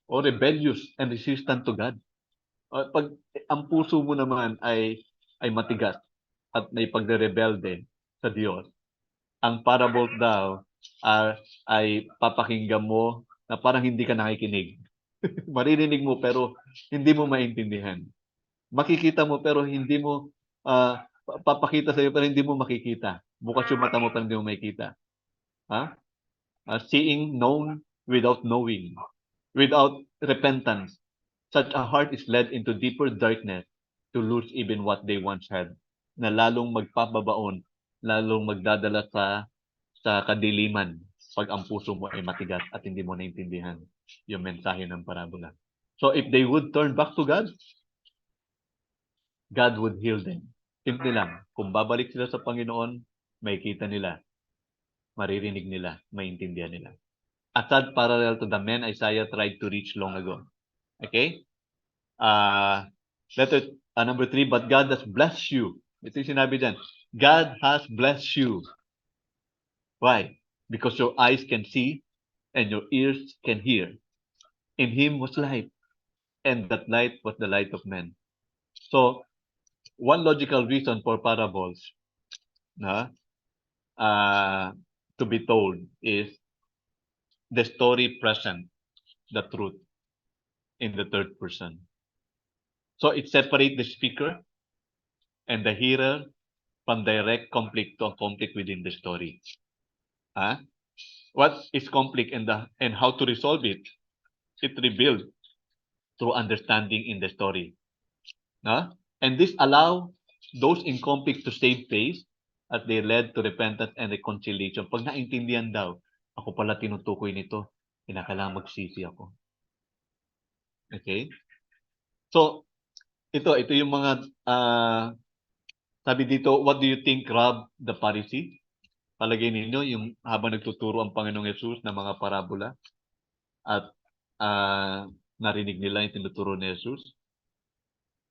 O rebellious and resistant to God. Pag ang puso mo naman ay matigas at may pagre-rebelde sa Diyos, ang parable daw ay papakinggan mo na parang hindi ka nakikinig. Maririnig mo pero hindi mo maintindihan. Makikita mo pero hindi mo papakita sa iyo pero hindi mo makikita. Bukas yung mata mo pero hindi mo makikita. Seeing known without knowing, without repentance. Such a heart is led into deeper darkness to lose even what they once had. Na lalong magpapabaon, lalong magdadala sa kadiliman pag ang puso mo ay matigas at hindi mo naintindihan yung mensahe ng parabola. So if they would turn back to God, God would heal them. Simple lang. Kung babalik sila sa Panginoon, makikita nila, maririnig nila, maintindihan nila. A sad parallel to the men Isaiah tried to reach long ago. Okay? Number 3, but God has blessed you. Ito yung sinabi dyan. God has blessed you. Why? Because your eyes can see and your ears can hear. In Him was light, and that light was the light of men. So, one logical reason for parables to be told is the story present the truth in the third person. So it separates the speaker and the hearer from direct conflict to conflict within the story. What is conflict and how to resolve it? It revealed through understanding in the story. And this allow those in conflict to save face at they led to repentance and reconciliation. Pag naintindihan daw, ako pala tinutukoy nito, kinakailangan magsisi ako. Okay? So, ito yung mga, sabi dito, what do you think, Rob the Pharisee? Palagay ninyo, yung habang nagtuturo ang Panginoong Yesus ng mga parabola at narinig nila yung tinuturo ni Jesus.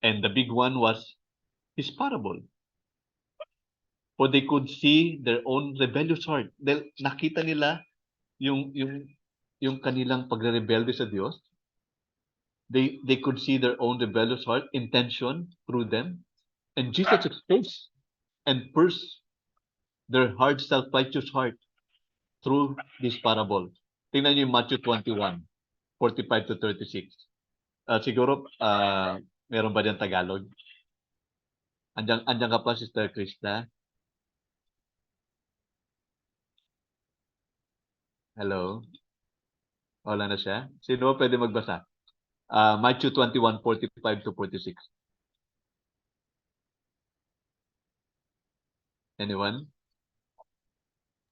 And the big one was his parable. For they could see their own rebellious heart. Dahil nakita nila yung kanilang pagre-rebelde sa Diyos. They could see their own rebellious heart, intention through them. And Jesus exposed and pierced their hard, self-righteous heart through this parable. Tingnan niyo yung Matthew 21, 45 to 36. Siguro, meron ba dyan Tagalog? Andyan ka pa, Sister Krista? Hello? Wala na siya? Sino pwede magbasa? Matthew 21, 45 to 46. Anyone?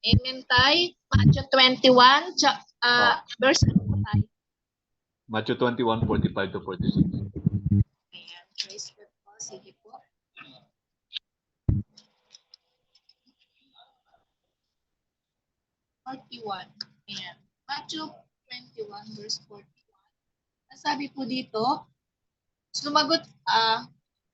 Amen tayo. Matthew 21, verse ano tayo? Matthew 21, 45 to 46. Ayan, praise God po. Sige po. Ayan. Matthew 21, verse 41. Nasabi po dito,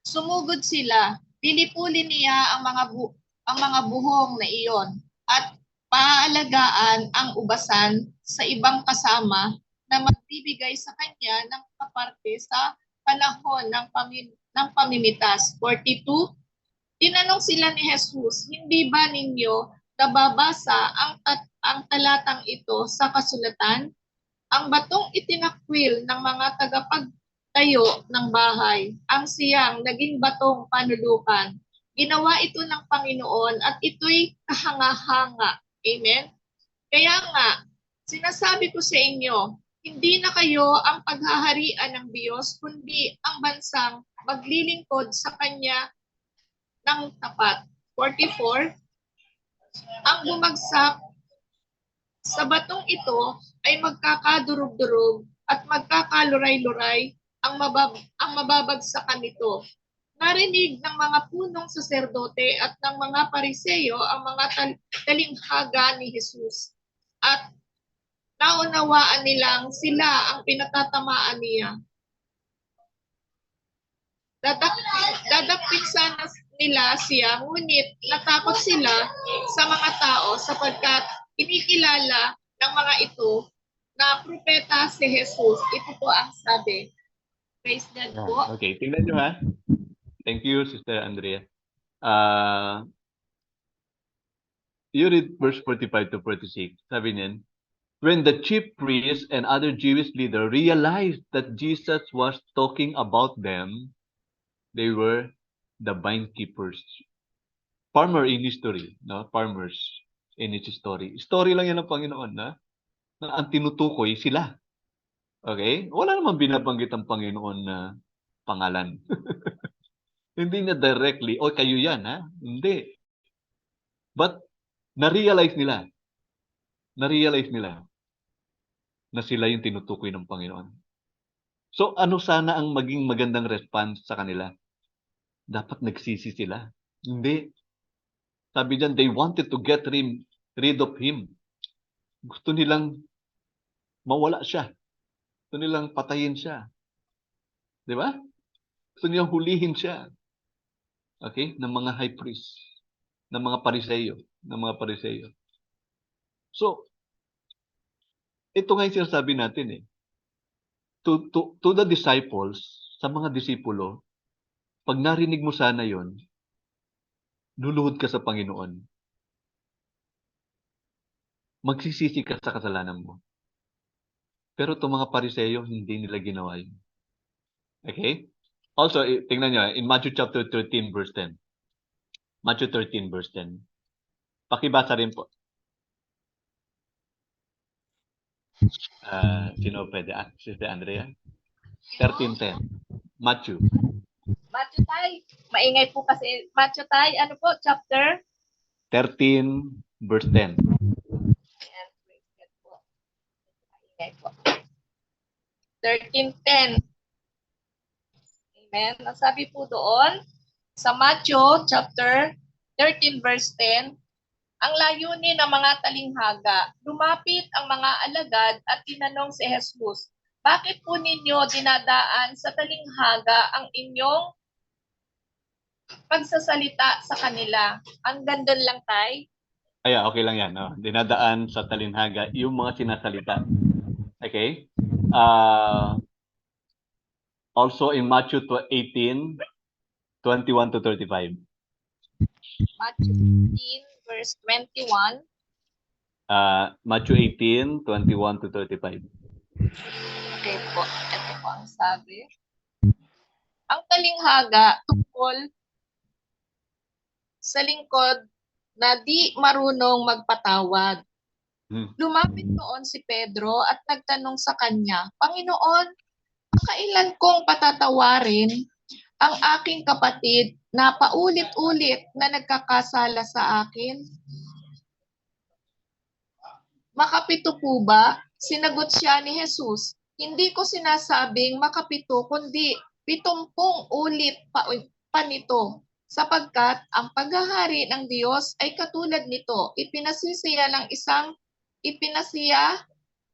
sumugod sila, pilipulin niya ang mga buhong na iyon at paalagaan ang ubasan sa ibang kasama na magbibigay sa kanya ng kaparte sa panahon ng pamimitas. 42, tinanong sila ni Jesus, hindi ba ninyo nababasa ang talatang ito sa kasulatan? Ang batong itinakwil ng mga tagapagtayo ng bahay, ang siyang naging batong panulukan. Ginawa ito ng Panginoon at ito'y kahanga-hanga. Amen? Kaya nga, sinasabi ko sa inyo, hindi na kayo ang paghaharian ng Diyos, kundi ang bansang maglilingkod sa Kanya ng tapat. 44, ang bumagsak sa batong ito ay magkakadurog-durog at magkakaluray-luray ang mababagsakan nito. Narinig ng mga punong saserdote at ng mga pariseyo ang mga talinghaga ni Jesus at naunawaan nilang sila ang pinatatamaan niya. Dadakpin sana nila siya, ngunit natakot sila sa mga tao sapagkat kinikilala ng mga ito na propeta si Jesus. Ito po ang sabi. Praise God po. Okay, tingnan nyo ha. Thank you, Sister Andrea. You read verse 45 to 46. Sabi niyan, when the chief priests and other Jewish leaders realized that Jesus was talking about them, they were the vine keepers. Farmer in history, no? Farmers in his story. Story lang yan ng Panginoon, na ang tinutukoy sila. Okay? Wala namang binabanggit ang Panginoon na pangalan. Hindi niya directly, kayo yan, ha? Hindi. But, na-realize nila na sila yung tinutukoy ng Panginoon. So, ano sana ang maging magandang response sa kanila? dapat nagsisi sila. Hindi. Sabi diyan, they wanted to get rid of him. Gusto nilang mawala siya. Gusto nilang patayin siya. Di ba? Gusto nilang hulihin siya. Okay? Ng mga high priest. Ng mga pariseyo. So, ito nga yung sinasabi natin eh. To the disciples, sa mga disipulo, pag narinig mo sana yon, luluhod ka sa Panginoon. Magsisisi ka sa kasalanan mo. Pero itong mga pariseyo, hindi nila ginawa yun. Okay? Also, tingnan nyo, in Matthew chapter 13, verse 10. Matthew 13, verse 10. Pakibasa rin po. Sino pwede? Sister Andrea? 13:10. Matthew. Matthew tay, maingay po kasi. Matthew tay, ano po, chapter? 13, verse 10. Ayan, po. Maingay po. 13:10. Amen. Ang sabi po doon, sa Matthew chapter 13, verse 10, ang layunin ng mga talinghaga, lumapit ang mga alagad at tinanong si Jesus, bakit po ninyo dinadaan sa talinghaga ang inyong pagsasalita sa kanila? Ang ganda lang, tay. Ay, okay lang yan. No? Dinadaan sa talinhaga yung mga sinasalita. Okay? Also in Matthew 18, 21 to 35. Matthew 18, verse 21. Matthew 18, 21 to 35. Okay po. Ito po ang sabi. Ang talinghaga tungkol sa lingkod na di marunong magpatawad. Lumapit noon si Pedro at nagtanong sa kanya, Panginoon, kailan kong patatawarin ang aking kapatid na paulit-ulit na nagkakasala sa akin? Makapito po ba? Sinagot siya ni Jesus, hindi ko sinasabing makapito kundi 70 ulit pa nito. Sapagkat ang paghahari ng Diyos ay katulad nito, ipinasiya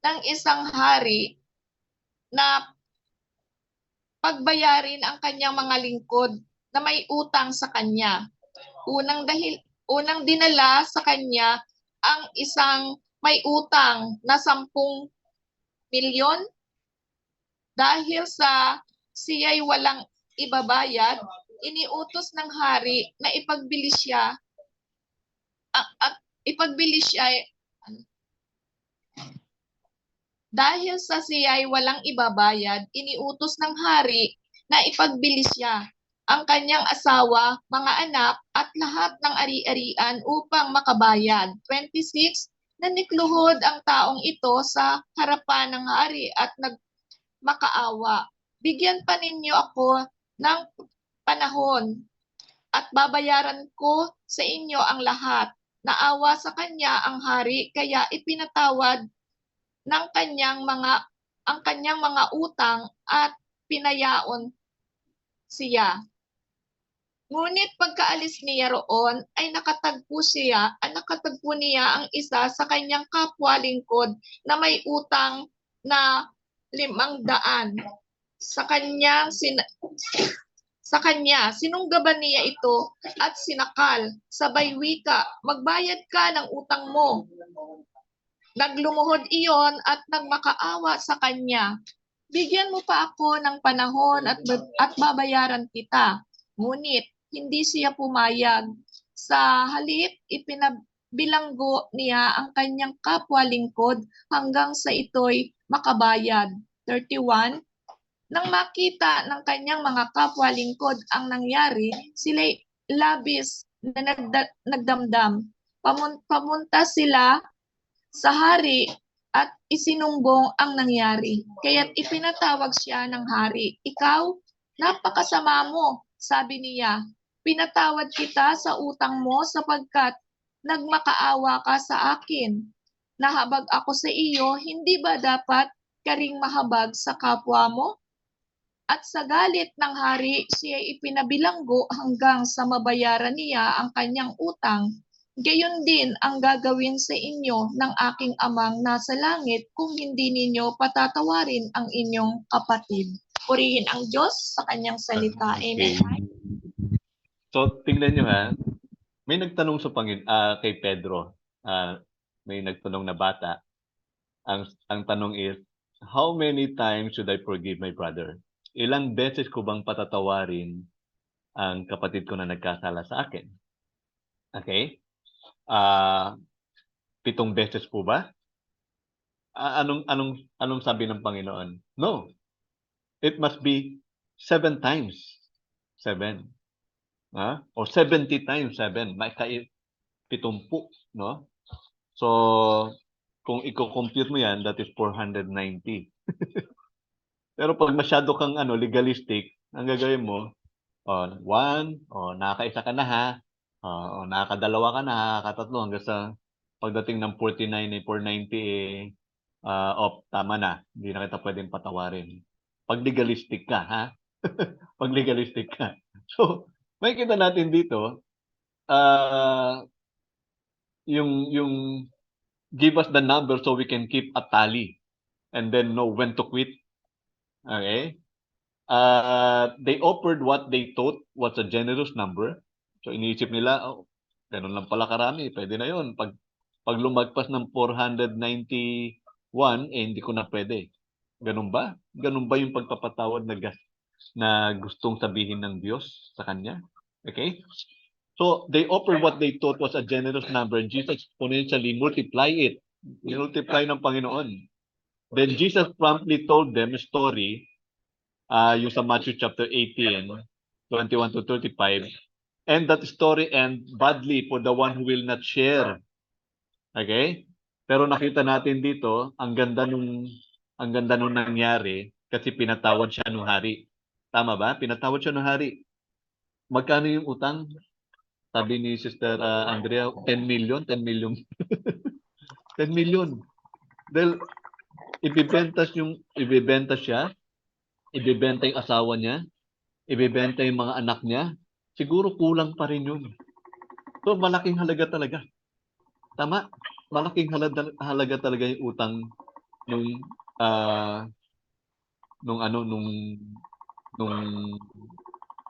ng isang hari na pagbayarin ang kanyang mga lingkod na may utang sa kanya. Unang dinala sa kanya ang isang may utang na 10 milyon dahil sa siya'y walang ibabayad, iniutos ng hari na ipagbili siya dahil sa siya'y walang ibabayad, iniutos ng hari na ipagbili siya ang kanyang asawa, mga anak at lahat ng ari-arian upang makabayad. 26, nanikluhod ang taong ito sa harapan ng hari at nagmakaawa. Bigyan pa ninyo ako ng panahon at babayaran ko sa inyo ang lahat. Naawa sa kanya ang hari kaya ipinatawad ng kanyang mga utang at pinayaon siya. Ngunit pagkaalis niya roon ay nakatagpo niya ang isa sa kanyang kapwa lingkod na may utang na 500. Sa kanya, sinunggaban niya ito at sinakal. Sabay wika, magbayad ka ng utang mo. Naglumuhod iyon at nagmakaawa sa kanya. Bigyan mo pa ako ng panahon at babayaran kita. Ngunit hindi siya pumayag. Sa halip, ipinabilanggo niya ang kanyang kapwa lingkod hanggang sa ito'y makabayad. 31. Nang makita ng kanyang mga kapwa lingkod ang nangyari, sila'y labis na nagdamdam. Pamunta sila sa hari at isinumbong ang nangyari. Kaya't ipinatawag siya ng hari. Ikaw, napakasama mo, sabi niya. Pinatawad kita sa utang mo sapagkat nagmakaawa ka sa akin. Nahabag ako sa iyo, hindi ba dapat ka ring mahabag sa kapwa mo? At sa galit ng hari, siya ipinabilanggo hanggang sa mabayaran niya ang kanyang utang. Gayon din ang gagawin sa inyo ng aking amang nasa langit kung hindi ninyo patatawarin ang inyong kapatid. Purihin ang Diyos sa kanyang salita. Okay. Amen. So, tingnan nyo ha. May nagtanong sa kay Pedro. May nagtanong na bata. Ang tanong is, how many times should I forgive my brother? Ilang beses ko bang patatawarin ang kapatid ko na nagkasala sa akin? Okay? 7 beses po ba? Anong sabi ng Panginoon? No. It must be 7 times 7. O 70 times 7. May 70, no? So, kung i-compute mo yan, that is 490. Pero pag masyado kang legalistic, ang gagawin mo, 1, nakakaisa ka na ha, nakakadalawa ka na, nakakatatlo, hanggang sa pagdating ng 49 490, tama na, hindi na kita pwedeng patawarin. Pag legalistic ka, ha? Pag legalistic ka. So, makikita natin dito, yung give us the number so we can keep a tally and then know when to quit. Okay? They offered what they thought was a generous number. So iniisip nila, ganun lang pala karami, pwede na yun. Pag lumagpas ng 491, hindi ko na pwede. Ganun ba? Ganun ba yung pagpapatawad na gustong sabihin ng Diyos sa kanya? Okay? So they offered what they thought was a generous number, and Jesus exponentially multiply it. Multiply ng Panginoon. Then Jesus promptly told them a story, yung sa Matthew chapter 18, 21 to 35. And that story end badly for the one who will not share. Okay? Pero nakita natin dito, ang ganda nung nangyari kasi pinatawad siya ng hari. Tama ba? Pinatawad siya ng hari. Magkano yung utang? Sabi ni Sister Andrea, 10 million, 10 million. 10 million. Dahil ibibenta siya, ibibenta yung asawa niya, ibibenta yung mga anak niya, siguro kulang pa rin yun. So, malaking halaga talaga. Tama? Malaking halaga talaga yung utang nung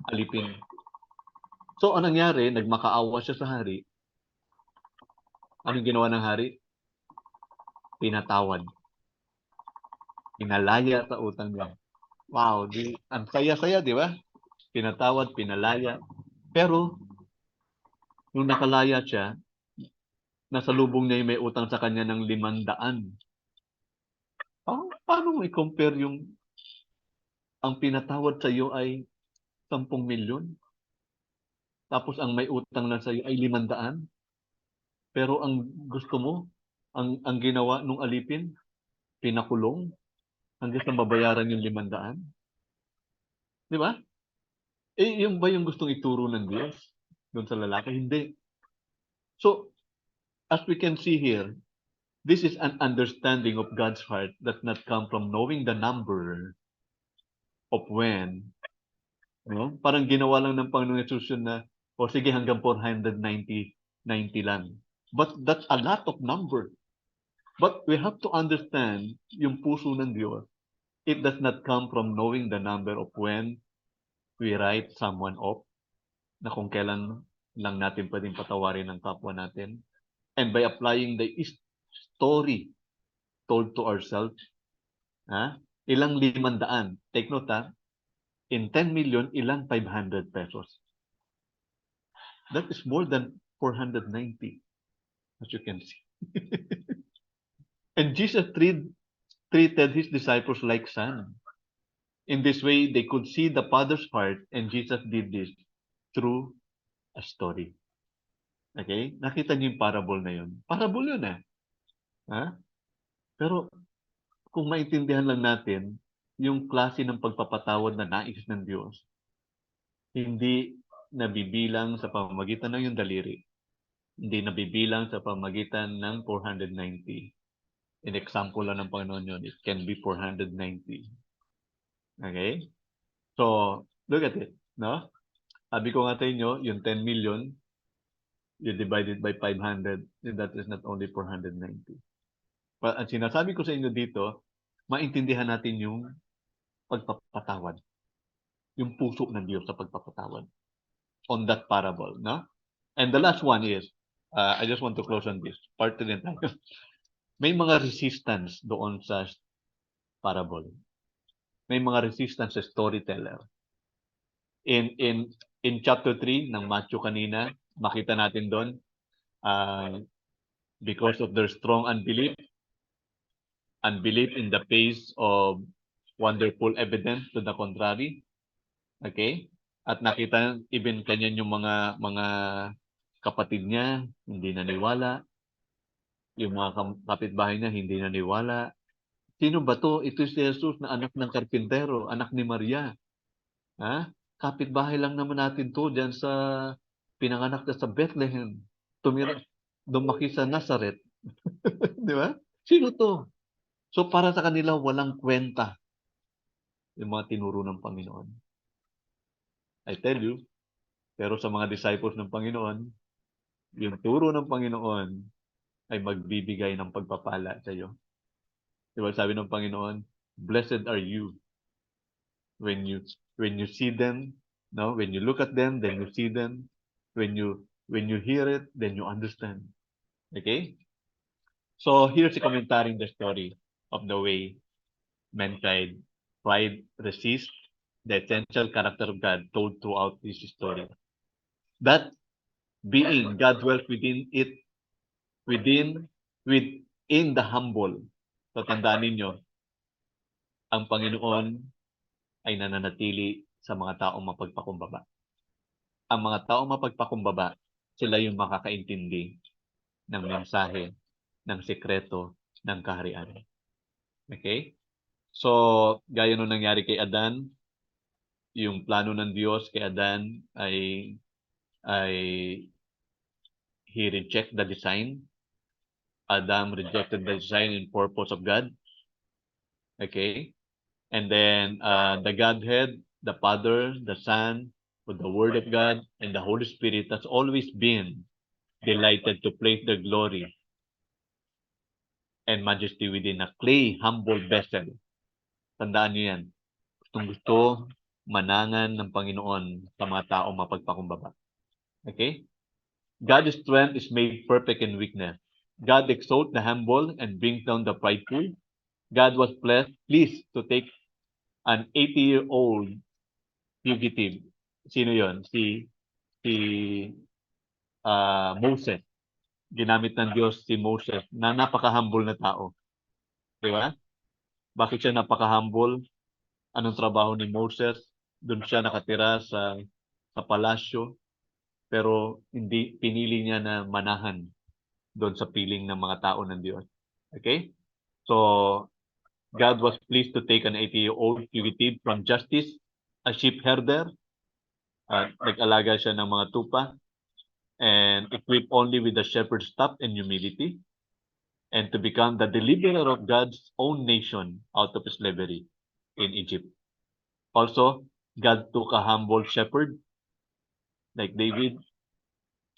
alipin. So, anong nangyari? Nagmakaawa siya sa hari. Anong ginawa ng hari? Pinatawad. Pinalaya sa utang niya. Wow, ang saya-saya, di ba? Pinatawad, pinalaya. Pero, nung nakalaya siya, nasa lubong niya yung may utang sa kanya ng 500. Paano mo i-compare ang pinatawad sa iyo ay 10 milyon? Tapos ang may utang lang sa iyo ay 500? Pero ang gusto mo, ang ginawa nung alipin, pinakulong hanggang sa mabayaran yung 500? Di ba? Yung ba yung gustong ituro ng Diyos doon sa lalaki? Hindi. So, as we can see here, this is an understanding of God's heart that not come from knowing the number of when. No? Parang ginawa lang ng Panginoon Jesus yun na, sige, hanggang 490 lang. But that's a lot of number. But we have to understand yung puso ng Diyos. It does not come from knowing the number of when we write someone off, na kung kailan lang natin pwedeng patawarin ng kapwa natin. And by applying the story told to ourselves, ilang 500. Take note, in 10 million, ilang 500 pesos. That is more than 490, as you can see. And Jesus treated his disciples like sons. In this way, they could see the Father's heart, and Jesus did this through a story. Okay? Nakita niyo yung parable na yun. Parable yun Pero kung maintindihan lang natin yung klase ng pagpapatawad na nais ng Diyos, hindi nabibilang sa pamamagitan ng yung daliri. Hindi nabibilang sa pamamagitan ng 490. In example lang ng Panginoon yun, it can be 490. Okay? So, look at it, no? Sabi ko nga sa inyo, yung 10 million, you divide it by 500, and that is not only 490. But ang sinasabi ko sa inyo dito, maintindihan natin yung pagpapatawad. Yung puso ng Diyos sa pagpapatawad. On that parable, no? And the last one is, I just want to close on this. Part 3 din tayo. May mga resistance doon sa parable. May mga resistance sa storyteller. In chapter 3 ng Matthew kanina, makita natin doon, because of their strong unbelief in the face of wonderful evidence to the contrary. Okay? At nakita even kanyan yung mga kapatid niya hindi naniwala, yung mga kapitbahay niya hindi naniwala. Sino ba to? Ito si Jesus na anak ng karpintero, anak ni Maria. Ha? Kapitbahay lang naman natin to diyan sa pinanganak na sa Bethlehem. Lumaki sa Nazareth. Di ba? Sino to? So para sa kanila walang kwenta yung mga tinuro ng Panginoon. I tell you, pero sa mga disciples ng Panginoon, yung turo ng Panginoon ay magbibigay ng pagpapala sa iyo. Diba sabi ng Panginoon, blessed are you when you see them, no? When you look at them, then you see them. When you hear it, then you understand. Okay? So here's a commentary in the story of the way mankind pride resist the essential character of God told throughout this story. That being God dwells within the humble. So tandaan ninyo, ang Panginoon ay nananatili sa mga taong mapagpakumbaba. Ang mga taong mapagpakumbaba, sila yung makakaintindi ng mensahe, ng sekreto, ng kaharian. Okay? So, gaya nung nangyari kay Adan, yung plano ng Diyos kay Adan ay he rejected the design. Adam rejected the design and purpose of God. Okay? And then the Godhead, the Father, the Son, with the Word of God, and the Holy Spirit has always been delighted to place their glory and majesty within a clay, humble vessel. Tandaan niyo yan. Gusto manangan ng Panginoon sa mga taong mapagpakumbaba. Okay? God's strength is made perfect in weakness. God exalts the humble and brings down the prideful. God was pleased to take an 80-year-old fugitive. Sino yon? Si Moses. Ginamit ng Diyos si Moses na napaka-humble na tao. Di ba? Bakit siya napaka-humble? Anong trabaho ni Moses? Doon siya nakatira sa palasyo, pero hindi pinili niya na manahan doon sa piling ng mga tao ng Diyos. Okay? So, God was pleased to take an 80-year-old fugitive from justice, a sheep herder. Nag-alaga siya ng mga tupa, and equipped only with the shepherd's staff and humility, and to become the deliverer of God's own nation out of slavery in Egypt. Also, God took a humble shepherd like David,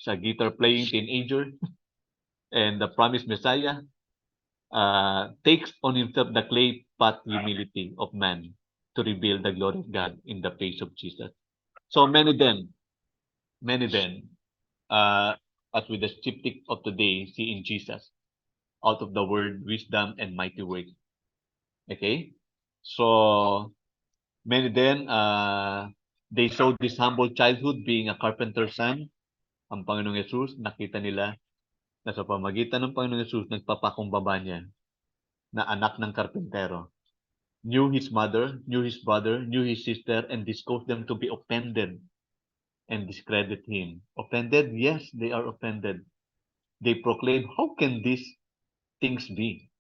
a guitar-playing teenager, and the promised Messiah takes on himself the clay pot humility of man to reveal the glory of God in the face of Jesus. So many then, as with the skeptic of today, see in Jesus, out of the word, wisdom, and mighty work. Okay? So, many then, they saw this humble childhood being a carpenter's son. Ang Panginoong Yesus, nakita nila na sa pamagitan ng Panginoong Yesus, nagpapakumbaba niya na anak ng karpentero. Knew his mother, knew his brother, knew his sister, and discaused them to be offended and discredit him. Offended? Yes, they are offended. They proclaim, how can these things be?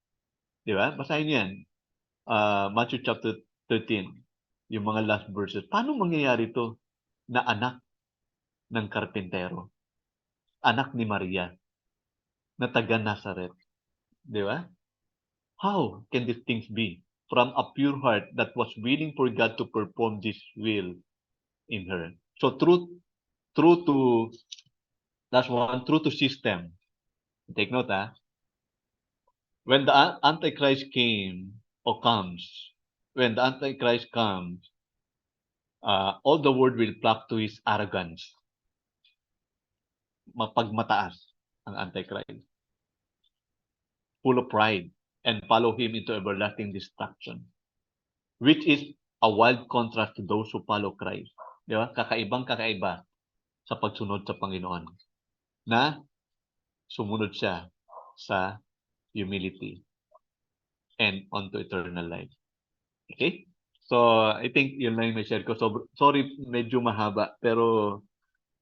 Di ba? Basahin yan. Matthew chapter 13, yung mga last verses. Paano mangyayari ito na anak ng karpentero? Anak ni Maria na taga Nazareth. Di ba? How can these things be? from a pure heart that was willing for God to perform this will in her. So true to that's one, true to system. Take note, when the Antichrist came or comes, when the Antichrist comes, all the world will flock to his arrogance. Mapagmataas ang Antichrist. Full of pride and follow him into everlasting destruction. Which is a wild contrast to those who follow Christ. Di ba? Kakaiba sa pagsunod sa Panginoon. Na sumunod siya sa humility and onto eternal life. Okay? So, I think yun lang yung may share ko. So, sorry, medyo mahaba, pero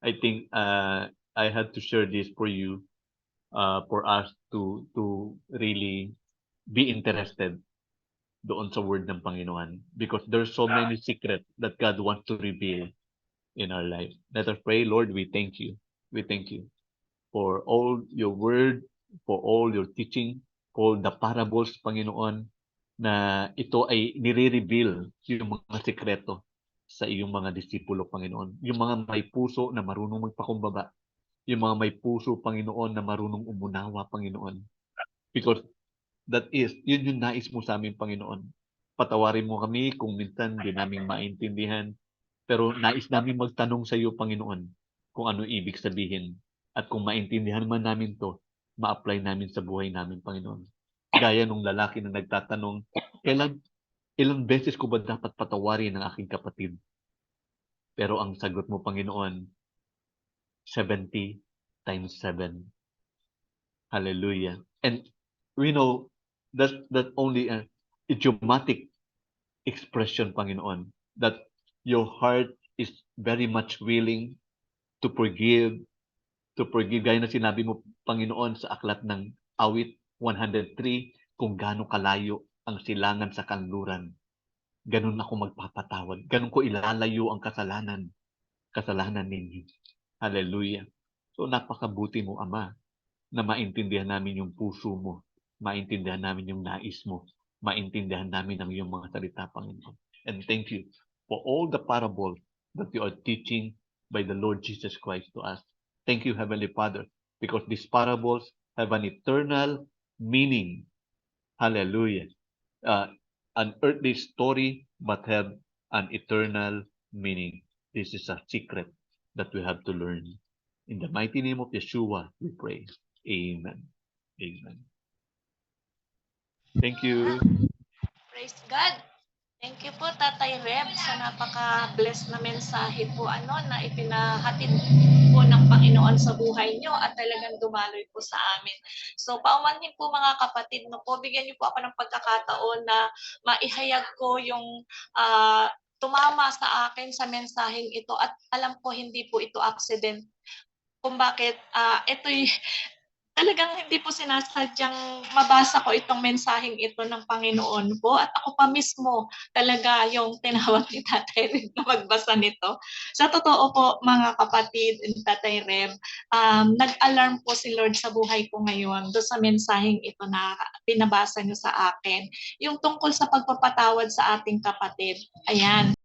I think I had to share this for you, for us to really be interested doon sa word ng Panginoon, because there's so many secrets that God wants to reveal in our life. Let us pray. Lord, we thank you. We thank you for all your word, for all your teaching, for the parables, Panginoon, na ito ay nire-reveal yung mga sekreto sa iyong mga disipulo, Panginoon. Yung mga may puso na marunong magpakumbaba. Yung mga may puso, Panginoon, na marunong umunawa, Panginoon. Because yun yung nais mo sa amin, Panginoon. Patawarin mo kami kung minsan di namin maintindihan. Pero nais namin magtanong sa iyo, Panginoon, kung ano ibig sabihin. At kung maintindihan man namin to, ma-apply namin sa buhay namin, Panginoon. Gaya nung lalaki na nagtatanong, ilang beses ko ba dapat patawarin ang aking kapatid? Pero ang sagot mo, Panginoon, 70 times 7. Hallelujah. And we know that's only an idiomatic expression, Panginoon, that your heart is very much willing to forgive, gaya na sinabi mo, Panginoon, sa aklat ng Awit 103, kung gaano kalayo ang silangan sa kanluran, ganun ako magpapatawad. Ganun ko ilalayo ang kasalanan ninyo. Hallelujah. So napakabuti mo, Ama, na maintindihan namin yung puso mo, maintindihan namin yung nais mo, maintindihan namin ang iyong mga salita, Panginoon. And thank you for all the parables that you are teaching by the Lord Jesus Christ to us. Thank you, Heavenly Father, because these parables have an eternal meaning. Hallelujah. An earthly story, but have an eternal meaning. This is a secret that we have to learn. In the mighty name of Yeshua, we pray. Amen. Amen. Thank you. Praise God. Thank you po, Tatay Reb, sa napaka-bless na mensahe po na ipinahatid po ng Panginoon sa buhay nyo at talagang dumaloy po sa amin. So, paumanhin po mga kapatid, bigyan niyo po ako ng pagkakataon na maihayag ko yung tumama sa akin sa mensaheng ito at alam ko hindi po ito accident. Kung bakit ito'y talagang hindi po sinasadyang mabasa ko itong mensaheng ito ng Panginoon po. At ako pa mismo talaga yung tinawag ni Tatay Reb na magbasa nito. Sa totoo po mga kapatid and Tatay Reb, nag-alarm po si Lord sa buhay ko ngayon doon sa mensaheng ito na pinabasa niyo sa akin. Yung tungkol sa pagpapatawad sa ating kapatid. Ayan.